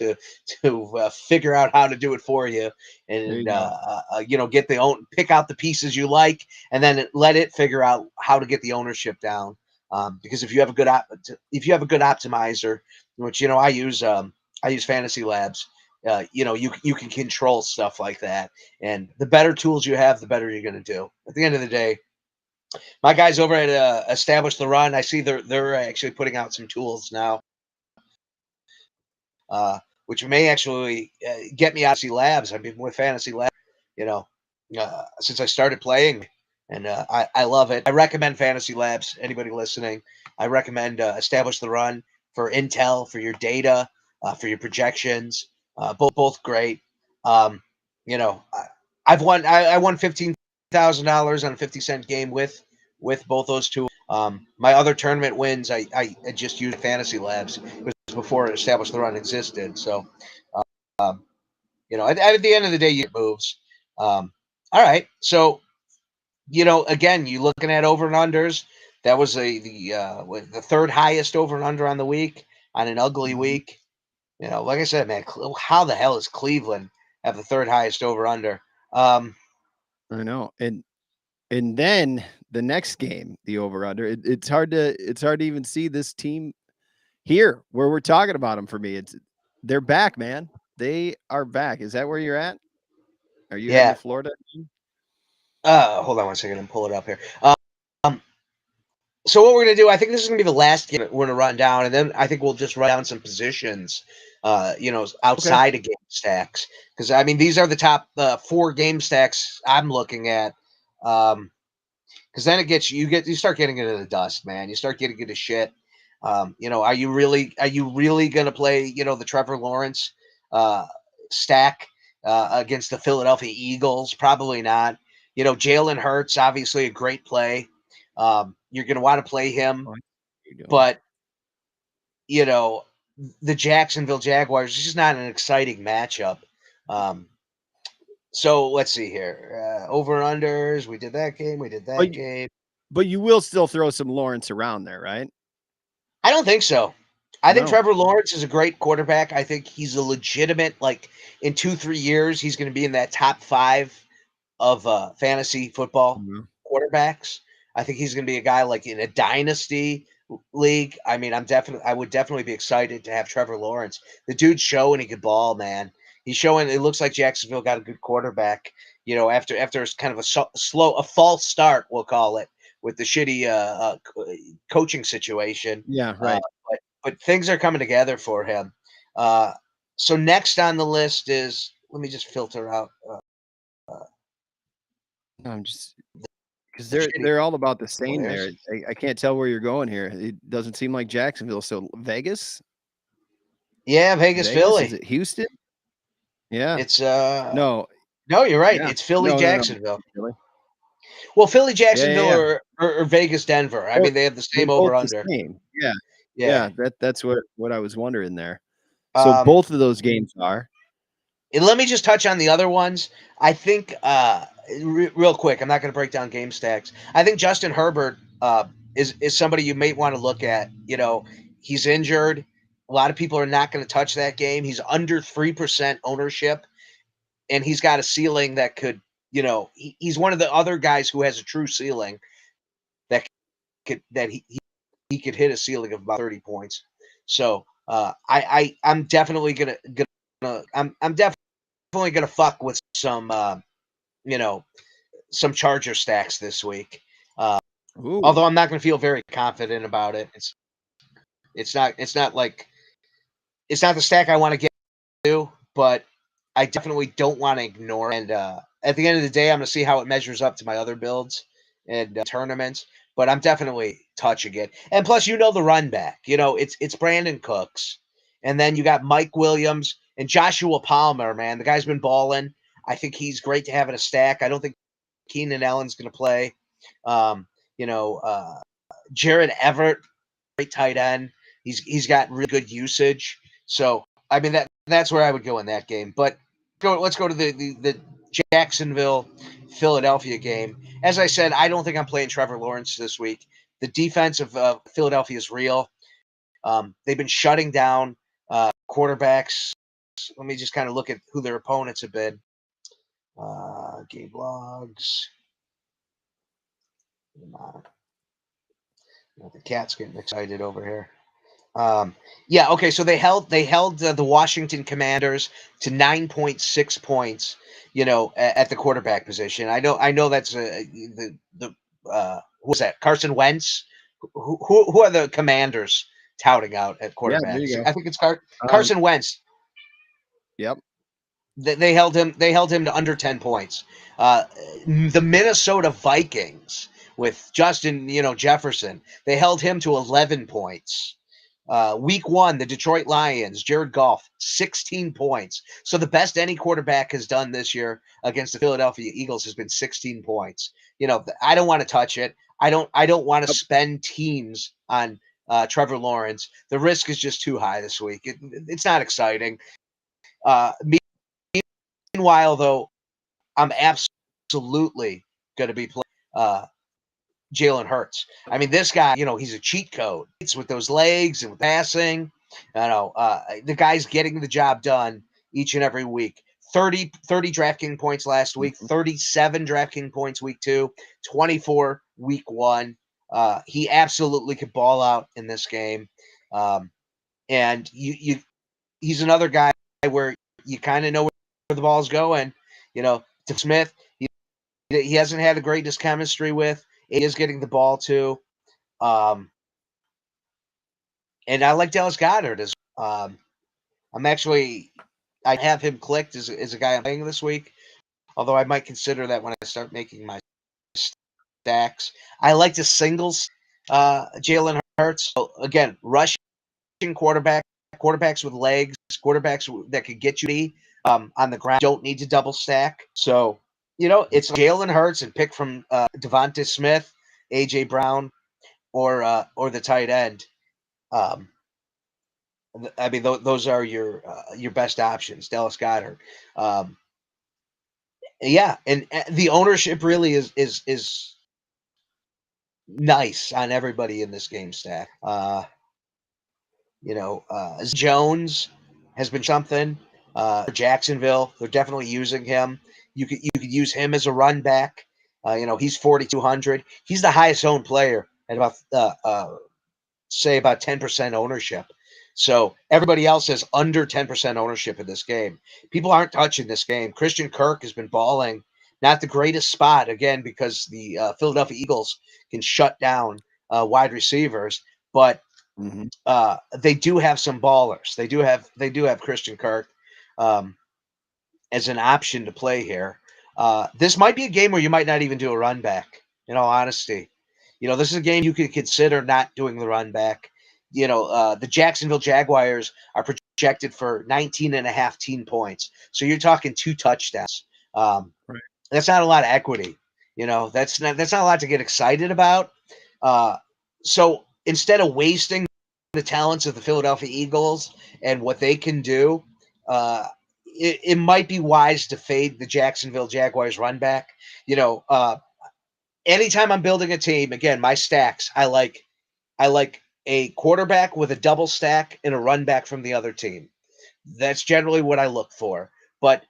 to figure out how to do it for you, There and you go. pick out the pieces you like, and then let it figure out how to get the ownership down. Because if you have a good optimizer, which I use Fantasy Labs. You can control stuff like that, and the better tools you have, the better you're going to do. At the end of the day, my guys over at Establish the Run, I see they're actually putting out some tools now, which may actually get me out of Fantasy Labs. I've been with Fantasy Labs, you know, since I started playing, and I love it. I recommend Fantasy Labs. Anybody listening, I recommend Establish the Run for intel, for your data, for your projections. Both great. Um, I won $15,000 on a 50-cent game with both those two. My other tournament wins, I just used Fantasy Labs. It was before Establish the Run existed. So, um, at the end of the day, you get moves. All right. So, again, you looking at over and unders. That was the third highest over and under on the week on an ugly Mhm. week. Like I said, man, how the hell is Cleveland have the third highest over under? Um, I know. And then the next game, the over under, it's hard to even see this team here where we're talking about them. For me, they're back, man. They are back. Is that where you're at? Are you heading to yeah. Florida? Hold on one second and pull it up here. Um, so what we're gonna do, I think this is gonna be the last game we're gonna run down, and then I think we'll just run down some positions, Okay. outside of game stacks, because I mean these are the top 4 game stacks I'm looking at. Because then you start getting into the dust, man. You start getting into shit. Are you really gonna play the Trevor Lawrence uh, stack against the Philadelphia Eagles? Probably not. Jalen Hurts, obviously a great play. You're gonna want to play him, What you doing? but you know the Jacksonville Jaguars is just not an exciting matchup. Um, so let's see here. Over unders. We did that game. We did But that you, game. but you will still throw some Lawrence around there, right? I don't think so. I think No. Trevor Lawrence is a great quarterback. I think he's a legitimate, like, in 2-3 years, he's going to be in that top 5 of fantasy football Mhm. quarterbacks. I think he's going to be a guy like in a dynasty league. I mean, I would definitely be excited to have Trevor Lawrence. The dude's showing he could ball, man. He's showing. It looks like Jacksonville got a good quarterback. After kind of a false start, we'll call it, with the shitty coaching situation. Yeah, Uh, right. but things are coming together for him. Uh, so next on the list is, let me just filter out I'm just because the shitty they're all about the same there. players. I can't tell where you're going here. It doesn't seem like Jacksonville. So Vegas? Yeah, Vegas, Vegas? Is Philly. it Houston? Yeah. It's No. no, you're right. Yeah. It's Philly, No. Jacksonville. Really? Well, Philly, Yeah. Jacksonville, Yeah. or Vegas, Denver. I Or mean, they have the they're same both over the under. same. Yeah. Yeah. Yeah. That's what I was wondering there. So Um, both of those games are. and let me just touch on the other ones. I think real quick. I'm not going to break down game stacks. I think Justin Herbert is somebody you may want to look at. He's injured. A lot of people are not going to touch that game. He's under 3% ownership, and he's got a ceiling that could. He's one of the other guys who has a true ceiling that he could hit a ceiling of about 30 points. So I'm definitely I'm definitely gonna fuck with you know some Charger stacks this week. Uh, Ooh. Although I'm not gonna feel very confident about it. It's not the stack I want to get to, but I definitely don't want to ignore it. And at the end of the day, I'm going to see how it measures up to my other builds and tournaments. But I'm definitely touching it. And plus, the run back. It's Brandon Cooks, and then you got Mike Williams and Joshua Palmer. Man, the guy's been balling. I think he's great to have in a stack. I don't think Keenan Allen's going to play. Um, you know, uh, Jared Everett, great tight end. He's got really good usage. So I mean that's where I would go in that game. But let's go to the Jacksonville Philadelphia game. As I said, I don't think I'm playing Trevor Lawrence this week. The defense of Philadelphia is real. They've been shutting down quarterbacks. Let me just kind of look at who their opponents have been. Game logs. The cat's getting excited over here. Yeah, okay. So they held the Washington Commanders to 9.6 points. At the quarterback position. I know that's the who's that? Carson Wentz. Who are the Commanders touting out at Yeah, there quarterback? you go. I think it's Um, Carson Wentz. yep. They held him. They held him to under 10 points. The Minnesota Vikings with Justin, Jefferson. They held him to 11 points. Week 1, the Detroit Lions, Jared Goff, 16 points. So the best any quarterback has done this year against the Philadelphia Eagles has been 16 points. I don't want to touch it. I don't want to Yep. spend teams on Trevor Lawrence. The risk is just too high this week. It's not exciting. Uh, Meanwhile, though, I'm absolutely going to be playing Jalen Hurts. I mean, this guy, he's a cheat code. It's with those legs and with passing. The guy's getting the job done each and every week. 30 DraftKings points last week, Mhm. 37 DraftKings points week 2, 24 week 1. He absolutely could ball out in this game. And he's another guy where you kind of know where the ball's going. To Smith, he hasn't had the greatest chemistry with. He is getting the ball too. Um, and I like Dallas Goddard as I'm actually I have him clicked as a guy I'm playing this week. Although I might consider that when I start making my stacks. I like to singles Jalen Hurts. So again, rushing quarterbacks with legs, quarterbacks that could get you on the ground. Don't need to double stack. So it's Jalen Hurts and pick from Devonta Smith, AJ Brown, or the tight end. Um, I mean, those are your best options. Dallas Goddard. Um, yeah, and the ownership really is nice on everybody in this game stack. Jones has been something for Jacksonville. They're definitely using him. You could use him as a run back. He's 4,200. He's the highest owned player at about say about 10% ownership. So everybody else has under 10% ownership in this game. People aren't touching this game. Christian Kirk has been balling. Not the greatest spot, again, because the Philadelphia Eagles can shut down wide receivers, but Mm-hmm. they do have some ballers. They do have Christian Kirk as an option to play here. This might be a game where you might not even do a run back. In all honesty, this is a game you could consider not doing the run back. The Jacksonville Jaguars are projected for 19 and a half team points. So you're talking 2 touchdowns. Um, Right. that's not a lot of equity. That's not a lot to get excited about. Uh, so instead of wasting the talents of the Philadelphia Eagles and what they can do, it might be wise to fade the Jacksonville Jaguars run back. Anytime I'm building a team, again, my stacks, I like a quarterback with a double stack and a run back from the other team. That's generally what I look for. But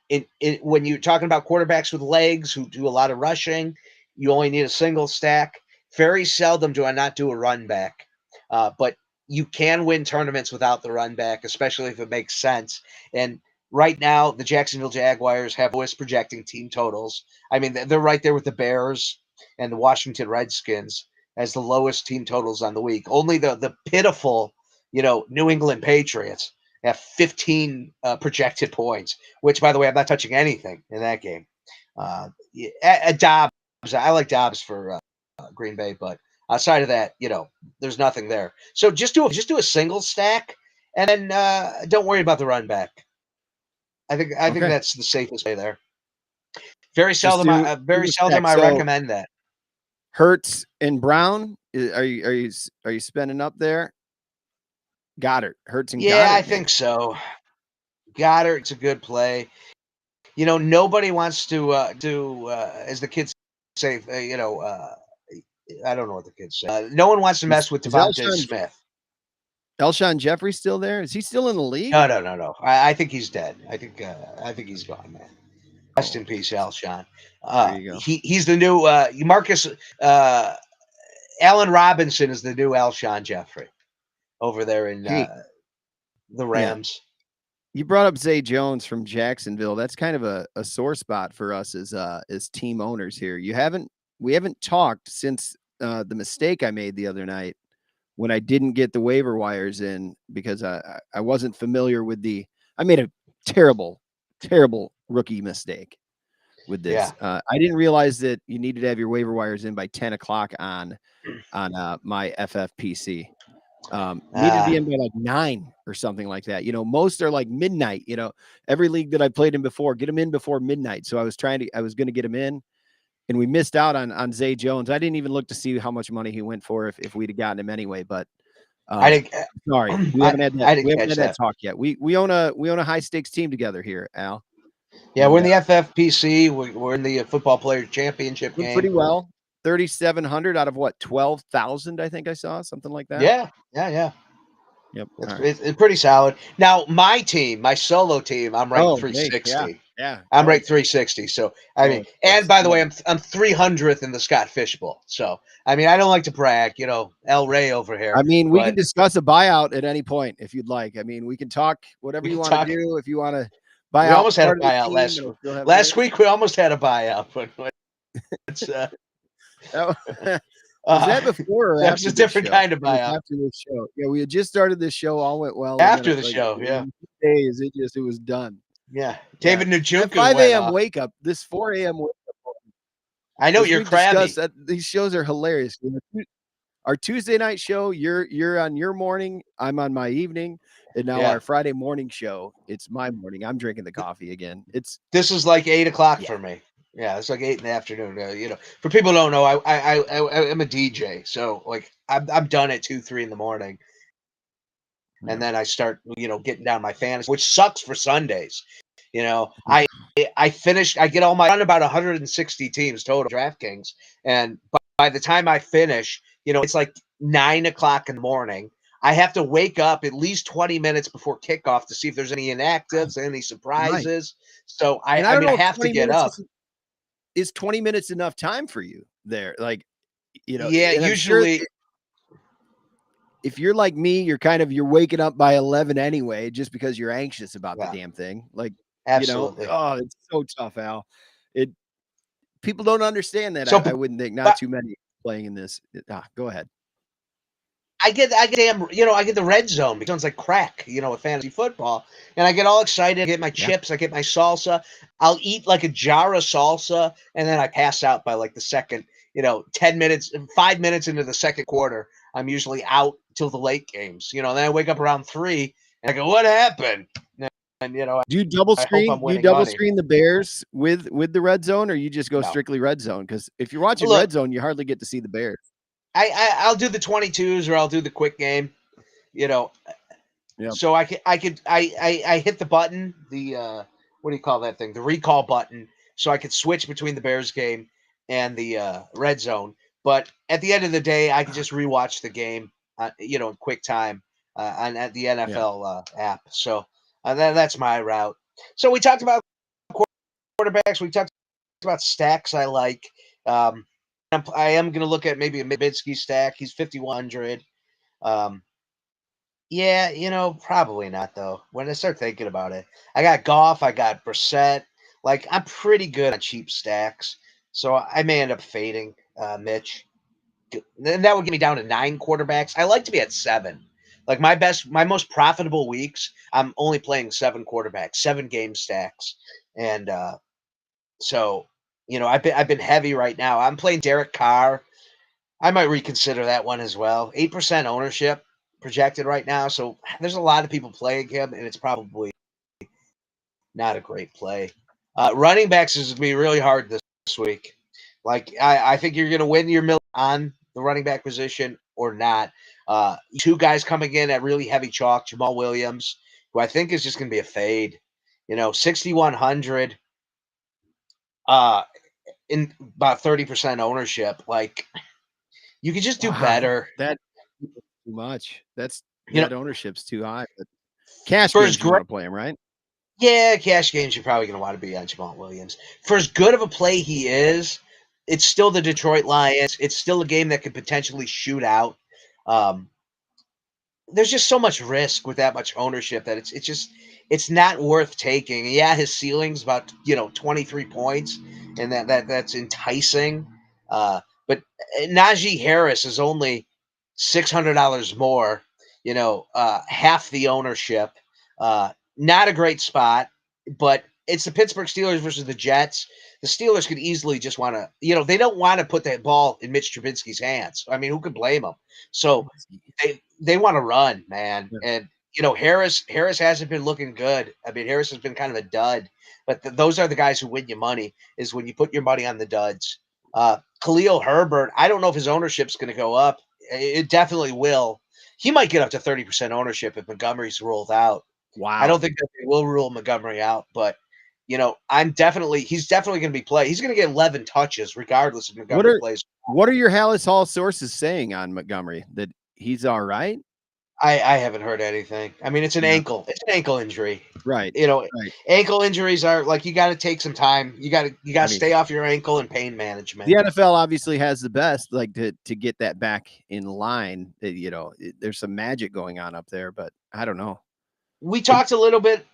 when you're talking about quarterbacks with legs who do a lot of rushing, you only need a single stack. Very seldom do I not do a run back. But you can win tournaments without the run back, especially if it makes sense. And right now, the Jacksonville Jaguars have lowest projecting team totals. I mean, they're right there with the Bears and the Washington Redskins as the lowest team totals on the week. Only the pitiful, New England Patriots have 15 projected points, which, by the way, I'm not touching anything in that game. Dobbs, I like Dobbs for Green Bay, but outside of that, there's nothing there. So just do a single stack, and then don't worry about the run back. I think Okay. that's the safest way there. Very Just seldom, do very the seldom stack. I So recommend that. Hertz and Brown. Are you spending up there? Goddard, Hertz and Yeah, I Goddard, think maybe. so. Goddard, it's a good play. Nobody wants to do, as the kids say, I don't know what the kids say. No one wants to Is mess with is Devontae Smith. Elshon Jeffrey still there? Is he still in the league? No, no, no, no. I think he's dead. I think he's gone, man. Rest Oh, in peace, Alshon. there you go. He's the new Marcus Allen Robinson is the new Alshon Jeffrey over there in Hey, the yeah. Rams. You brought up Zay Jones from Jacksonville. That's kind of a sore spot for us as team owners here. We haven't talked since the mistake I made the other night when I didn't get the waiver wires in because I wasn't familiar with I made a terrible, terrible rookie mistake with Yeah. this. I didn't realize that you needed to have your waiver wires in by 10 o'clock on my FFPC. Needed to be Ah, in by like 9 or something like that. Most are like midnight. Every league that I played in before, get them in before midnight. So I was going to get him in, and we missed out on Zay Jones. I didn't even look to see how much money he went for if we'd have gotten him anyway. But I didn't. sorry, we I, haven't had that. I We didn't haven't catch had that that. talk yet. We own a high stakes team together here, Al, Yeah, we're and in the FFPC. We're in the football player championship doing game. pretty well. 3,700 out of what 12,000? I think I saw something like that. Yeah, yeah, yeah. Yep. It's, All right. it's pretty solid. Now, my team, my solo team, I'm ranked Oh, hey, yeah, 360. yeah. I'm Oh, ranked 360. So I oh, mean, of and course. by the Yeah. way, I'm 300th in the Scott Fishbowl. So I mean, I don't like to brag, El Ray over here, I mean, we can but discuss a buyout at any point if you'd like. I mean, we can talk whatever we you can want to talk. do. If you want to buy We out almost had a part of the buyout team, last it'll still have last it week. We almost had a buyout, but it's in. Was that before or that was after a this different show? kind of It was buyout. after this show. Yeah, we had just started this show. All went well, and then After it's the like show, yeah, within 2 days, it was done. yeah. Yeah, David that Njoku 5 went a.m. off. wake up. This 4 a.m. wake up. I know As you're we've discussed, crabby. that these shows are hilarious. Our Tuesday night show, you're on your morning, I'm on my evening, and now Yeah, our Friday morning show, it's my morning. I'm drinking the coffee again. It's this is like 8 o'clock yeah. for me. Yeah, it's like 8 in the afternoon. For people who don't know, I'm a DJ, so like I'm done at 2, 3 in the morning, Yeah. and then I start getting down my fantasy, which sucks for Sundays. I finished. I get all my done about 160 teams total DraftKings, and by the time I finish, it's like 9 o'clock in the morning. I have to wake up at least 20 minutes before kickoff to see if there's any inactives, any Right. surprises. So And I I don't mean, I know if have to 20 get minutes up. is 20 minutes enough time for you there. Like, Yeah, and I'm sure usually. if you're like me, you're waking up by 11 anyway, just because you're anxious about the Yeah, damn thing. Like, absolutely. oh, it's so tough, Al. It People don't understand that. So, I wouldn't think not but too many playing in this. Go ahead. I get damn, I get the red zone because it's like crack, with fantasy football. And I get all excited, I get my Yeah. chips, I get my salsa. I'll eat like a jar of salsa, and then I pass out by like the second, 10 minutes, 5 minutes into the second quarter. I'm usually out till the late games, then I wake up around 3 and I go, what happened? And, Do you double I hope screen? I'm Do you winning double money. screen the Bears with the red zone, or you just go No. strictly red zone? Because if you're watching red Look, zone, you hardly get to see the Bears. I'll do the 22s or I'll do the quick game, you know, Yeah. so I hit the button, the what do you call that thing? The recall button, so I could switch between the Bears game and the red zone. But at the end of the day, I could just rewatch the game, in quick time on at the Yeah. NFL app. So that's my route. So we talked about quarterbacks. We talked about stacks I like. Um, I am going to look at maybe a Minsky stack. He's 5,100. Um, yeah, probably not though. When I start thinking about it, I got Goff, I got Brissett. Like I'm pretty good on cheap stacks, so I may end up fading Mitch. Then that would get me down to 9 quarterbacks. I like to be at 7. Like my most profitable weeks, I'm only playing 7 quarterbacks, 7 game stacks, and so I've been heavy right now. I'm playing Derek Carr. I might reconsider that one as well. 8% ownership projected right now. So there's a lot of people playing him, and it's probably not a great play. Running backs is going to be really hard this week. Like, I think you're going to win your million on the running back position or not. 2 guys coming in at really heavy chalk, Jamal Williams, who I think is just going to be a fade. 6,100 in about 30% ownership. Like, you could just do Wow, better. that's too much. You know, That ownership's too high. But cash for as games, you great want to play him, right? Yeah, cash games, you're probably going to want to be on Jamal Williams. For as good of a play he is, it's still the Detroit Lions. It's still a game that could potentially shoot out. Um, there's just so much risk with that much ownership that it's not worth taking. Yeah, his ceiling's about 23 points, and that's enticing. But Najee Harris is only $600 more. Half the ownership. Not a great spot, but it's the Pittsburgh Steelers versus the Jets. The Steelers could easily just want to, they don't want to put that ball in Mitch Trubisky's hands. I mean, who could blame them? So they want to run, man. Yeah. And Harris hasn't been looking good. I mean, Harris has been kind of a dud. But those are the guys who win you money. Is when you put your money on the duds. Khalil Herbert, I don't know if his ownership's going to go up. It definitely will. He might get up to 30% ownership if Montgomery's ruled out. I don't Wow. think that they will rule Montgomery out, but he's definitely going to be played. He's going to get 11 touches regardless if What Montgomery are plays. what are your Hallis Hall sources saying on Montgomery? That he's all right? I haven't heard anything. I mean, it's an Yeah. ankle. It's an ankle injury. Right. You know, Right. ankle injuries are like you got to take some time. You got I to mean, stay off your ankle and pain the management. NFL obviously has the best, like to get that back in line. There's some magic going on up there, but I don't know. We talked a little bit.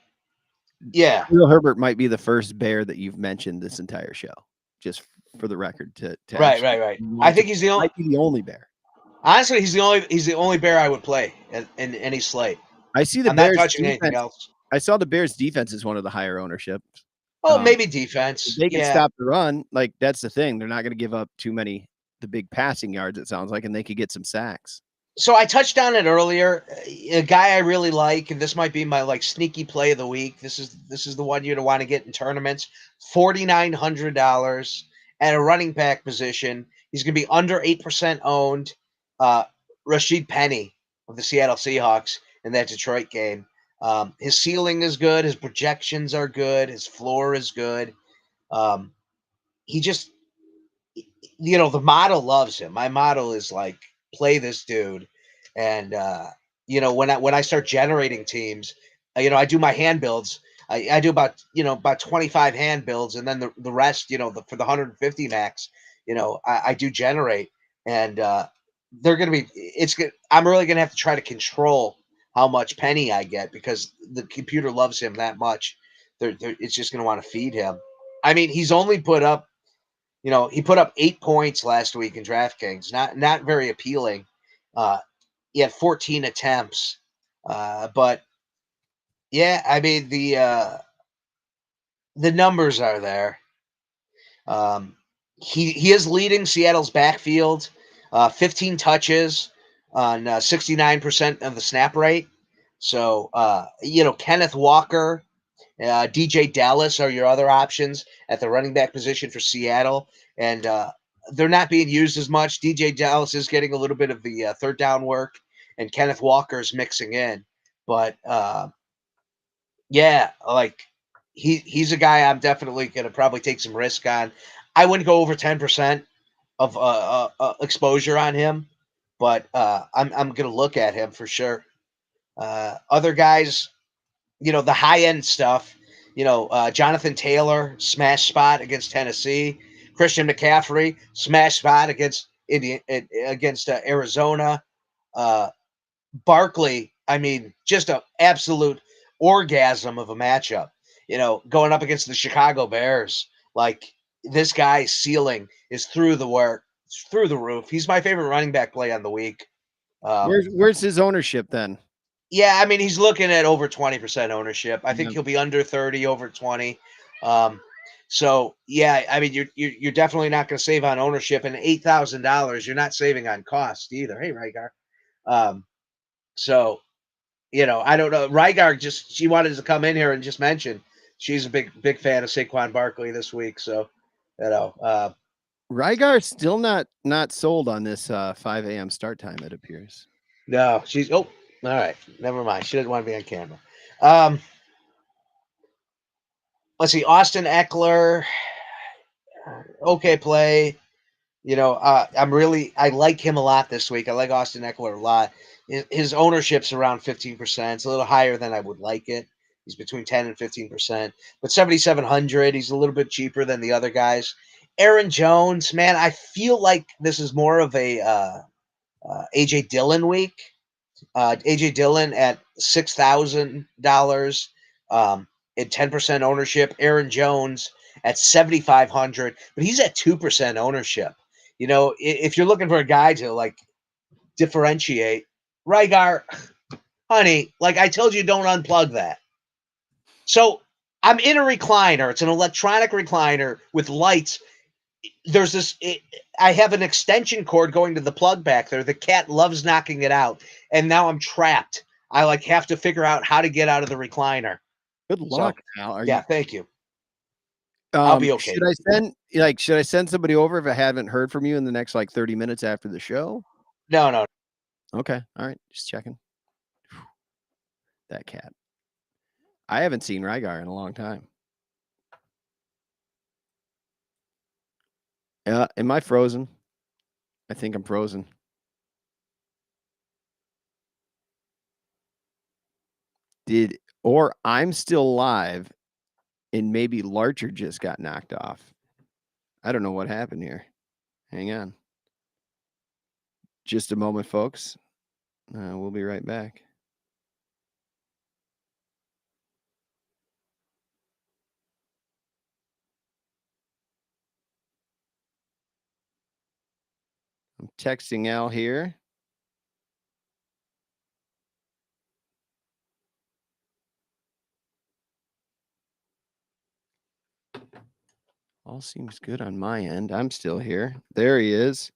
Yeah. Khalil Herbert might be the first Bear that you've mentioned this entire show, just for the record, to Right, actually right, right. I want to think he's the only. might be the only Bear. Honestly, he's the only bear I would play in any slate. I see the I'm not Bears touching anything defense. else. I saw the Bears defense is one of the higher ownership. Oh, Um, maybe if defense. they can Yeah. stop the run, like that's the thing. They're not going to give up the big passing yards, it sounds like, and they could get some sacks. So I touched on it earlier. A guy I really like, and this might be my sneaky play of the week. This is the one you're to want to get in tournaments. $4,900 at a running back position. He's going to be under 8% owned. Rashid Penny of the Seattle Seahawks in that Detroit game. His ceiling is good. His projections are good. His floor is good. Um, he just, the model loves him. My model is like play this dude, and when I start generating teams, I do my hand builds. I do about 25 hand builds, and then the rest, for the 150 max, I do generate, and they're gonna be. It's good. I'm really gonna have to try to control how much penny I get because the computer loves him that much. It's just gonna want to feed him. I mean, he's only put up, he put up 8 points last week in DraftKings. Not very appealing. Uh, he had 14 attempts. But yeah, I mean the numbers are there. Um, he is leading Seattle's backfield, 15 touches on 69% of the snap rate. So Kenneth Walker, DJ Dallas are your other options at the running back position for Seattle, and they're not being used as much. DJ Dallas is getting a little bit of the third down work, and Kenneth Walker is mixing in, but yeah, like he's a guy I'm definitely gonna probably take some risk on. I wouldn't go over 10% of exposure on him, but I'm gonna look at him for sure. Other guys, the high end stuff. Jonathan Taylor smash spot against Tennessee. Christian McCaffrey smash spot against Arizona. Uh, Barkley, I mean, just an absolute orgasm of a matchup. Going up against the Chicago Bears, like this guy's ceiling is through the roof. He's my favorite running back play on the week. Where's his ownership then? Yeah, I mean, he's looking at over 20% ownership. I think he'll be under 30, over 20. So yeah, I mean, you're definitely not going to save on ownership, and $8,000, you're not saving on cost either. Hey, Rygar. So I don't know. Rygar she wanted to come in here and just mention she's a big fan of Saquon Barkley this week. So, Rygar's still not sold on this 5 a.m. start time, it appears. No, all right. Never mind. She doesn't want to be on camera. Let's see. Austin Eckler, okay play. I like him a lot this week. I like Austin Eckler a lot. His ownership's around 15%. It's a little higher than I would like it. He's between 10 and 15%. But 7,700, he's a little bit cheaper than the other guys. Aaron Jones, man, I feel like this is more of a AJ Dillon week. AJ Dillon at $6,000 at 10% ownership. Aaron Jones at 7,500, but he's at 2% ownership. If you're looking for a guy to like differentiate, Rygar, honey, like I told you, don't unplug that. So I'm in a recliner. It's an electronic recliner with lights. There's this. I have an extension cord going to the plug back there. The cat loves knocking it out, and now I'm trapped. I have to figure out how to get out of the recliner. Good luck, Al. Thank you. I'll be okay. Should I send somebody over if I haven't heard from you in the next 30 minutes after the show? No. Okay. All right. Just checking. That cat. I haven't seen Rygar in a long time. Am I frozen? I think I'm frozen. Or I'm still live and maybe Larcher just got knocked off. I don't know what happened here. Hang on. Just a moment, folks. We'll be right back. I'm texting Al here. All seems good on my end. I'm still here. There he is.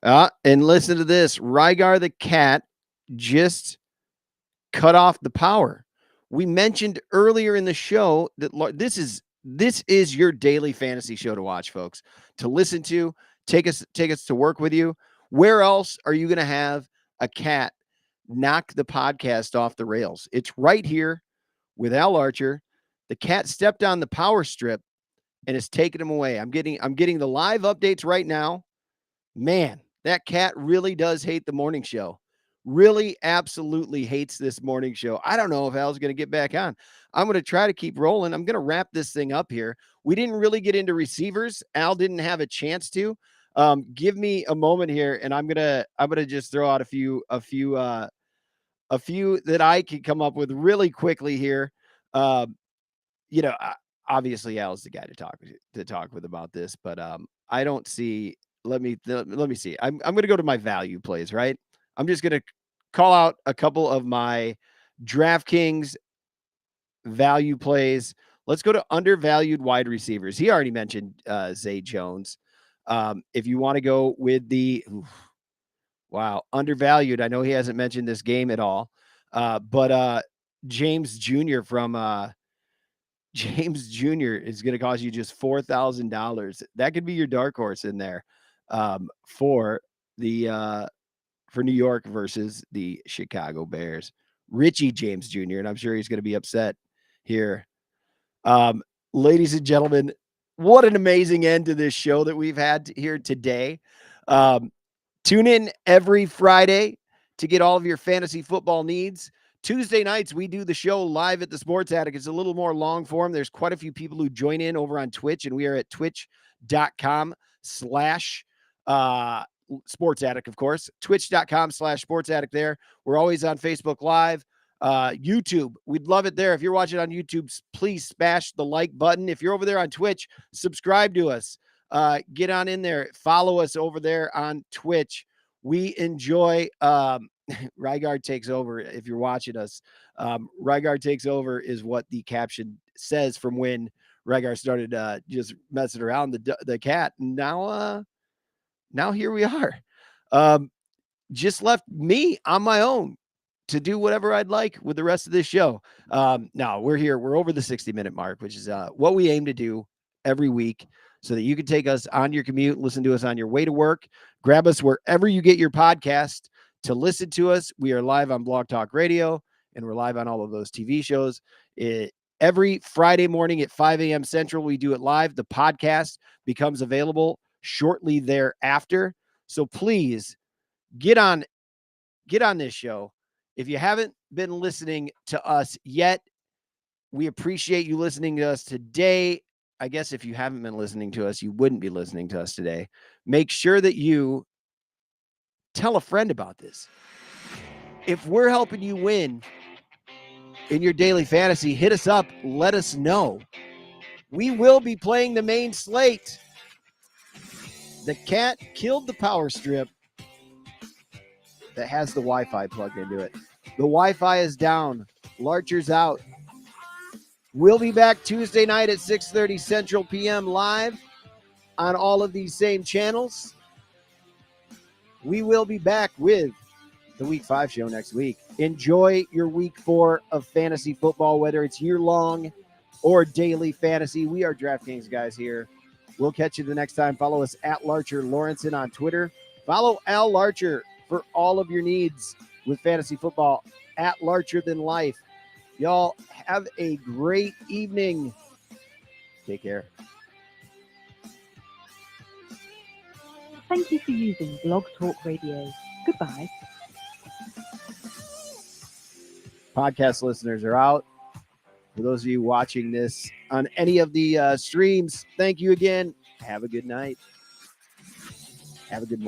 And listen to this. Rygar the cat just cut off the power. We mentioned earlier in the show that this is your daily fantasy show to watch, folks, to listen to, take us to work with you. Where else are you going to have a cat knock the podcast off the rails? It's right here with Al Larcher. The cat stepped on the power strip and it's taking him away. I'm getting the live updates right now. Man, that cat really does hate the morning show. really absolutely hates this morning show. I don't know if Al's going to get back on. I'm going to try to keep rolling. I'm going to wrap this thing up here. We didn't really get into receivers. Al didn't have a chance to. Give me a moment here, and I'm gonna just throw out a few that I can come up with really quickly here. You know, obviously Al's the guy to talk with about this, but I don't see. Let me see. I'm going to go to my value plays. Right. I'm just going to call out a couple of my DraftKings value plays. Let's go to undervalued wide receivers. He already mentioned Zay Jones. If you want to go with undervalued. I know he hasn't mentioned this game at all, but James Jr. from James Jr. is going to cost you just $4,000. That could be your dark horse in there for New York versus the Chicago Bears. Richie James Jr. And I'm sure he's going to be upset here. Ladies and gentlemen, what an amazing end to this show that we've had here today. Tune in every Friday to get all of your fantasy football needs. Tuesday nights, we do the show live at the Sports Attic. It's a little more long form. There's quite a few people who join in over on Twitch, and we are at twitch.com/ Sports Attic, of course. Twitch.com/ Sports Attic there. We're always on Facebook Live. YouTube, we'd love it there. If you're watching on YouTube, please smash the like button. If you're over there on Twitch, subscribe to us. Get on in there. Follow us over there on Twitch. We enjoy Rygaard takes over. If you're watching us, Rygaard takes over is what the caption says from when Rygaard started just messing around the cat. And now here we are. Just left me on my own to do whatever I'd like with the rest of this show. Now we're here. We're over the 60-minute mark, which is what we aim to do every week so that you can take us on your commute, listen to us on your way to work, grab us wherever you get your podcast to listen to us. We are live on Blog Talk Radio, and we're live on all of those TV shows. Every Friday morning at 5 a.m. Central, we do it live. The podcast becomes available shortly thereafter. So please get on this show. If you haven't been listening to us yet, we appreciate you listening to us today. I guess if you haven't been listening to us, you wouldn't be listening to us today. Make sure that you tell a friend about this. If we're helping you win in your daily fantasy, hit us up. Let us know. We will be playing the main slate. The cat killed the power strip that has the Wi-Fi plugged into it. The Wi-Fi is down. Larcher's out. We'll be back Tuesday night at 6:30 Central PM live on all of these same channels. We will be back with the Week 5 show next week. Enjoy your Week 4 of fantasy football, whether it's year-long or daily fantasy. We are DraftKings guys here. We'll catch you the next time. Follow us at Larcher Lorensen on Twitter. Follow Al Larcher for all of your needs with fantasy football at Larcher Than Life. Y'all have a great evening. Take care. Thank you for using Blog Talk Radio. Goodbye. Podcast listeners are out. For those of you watching this on any of the streams, thank you again. Have a good night. Have a good morning.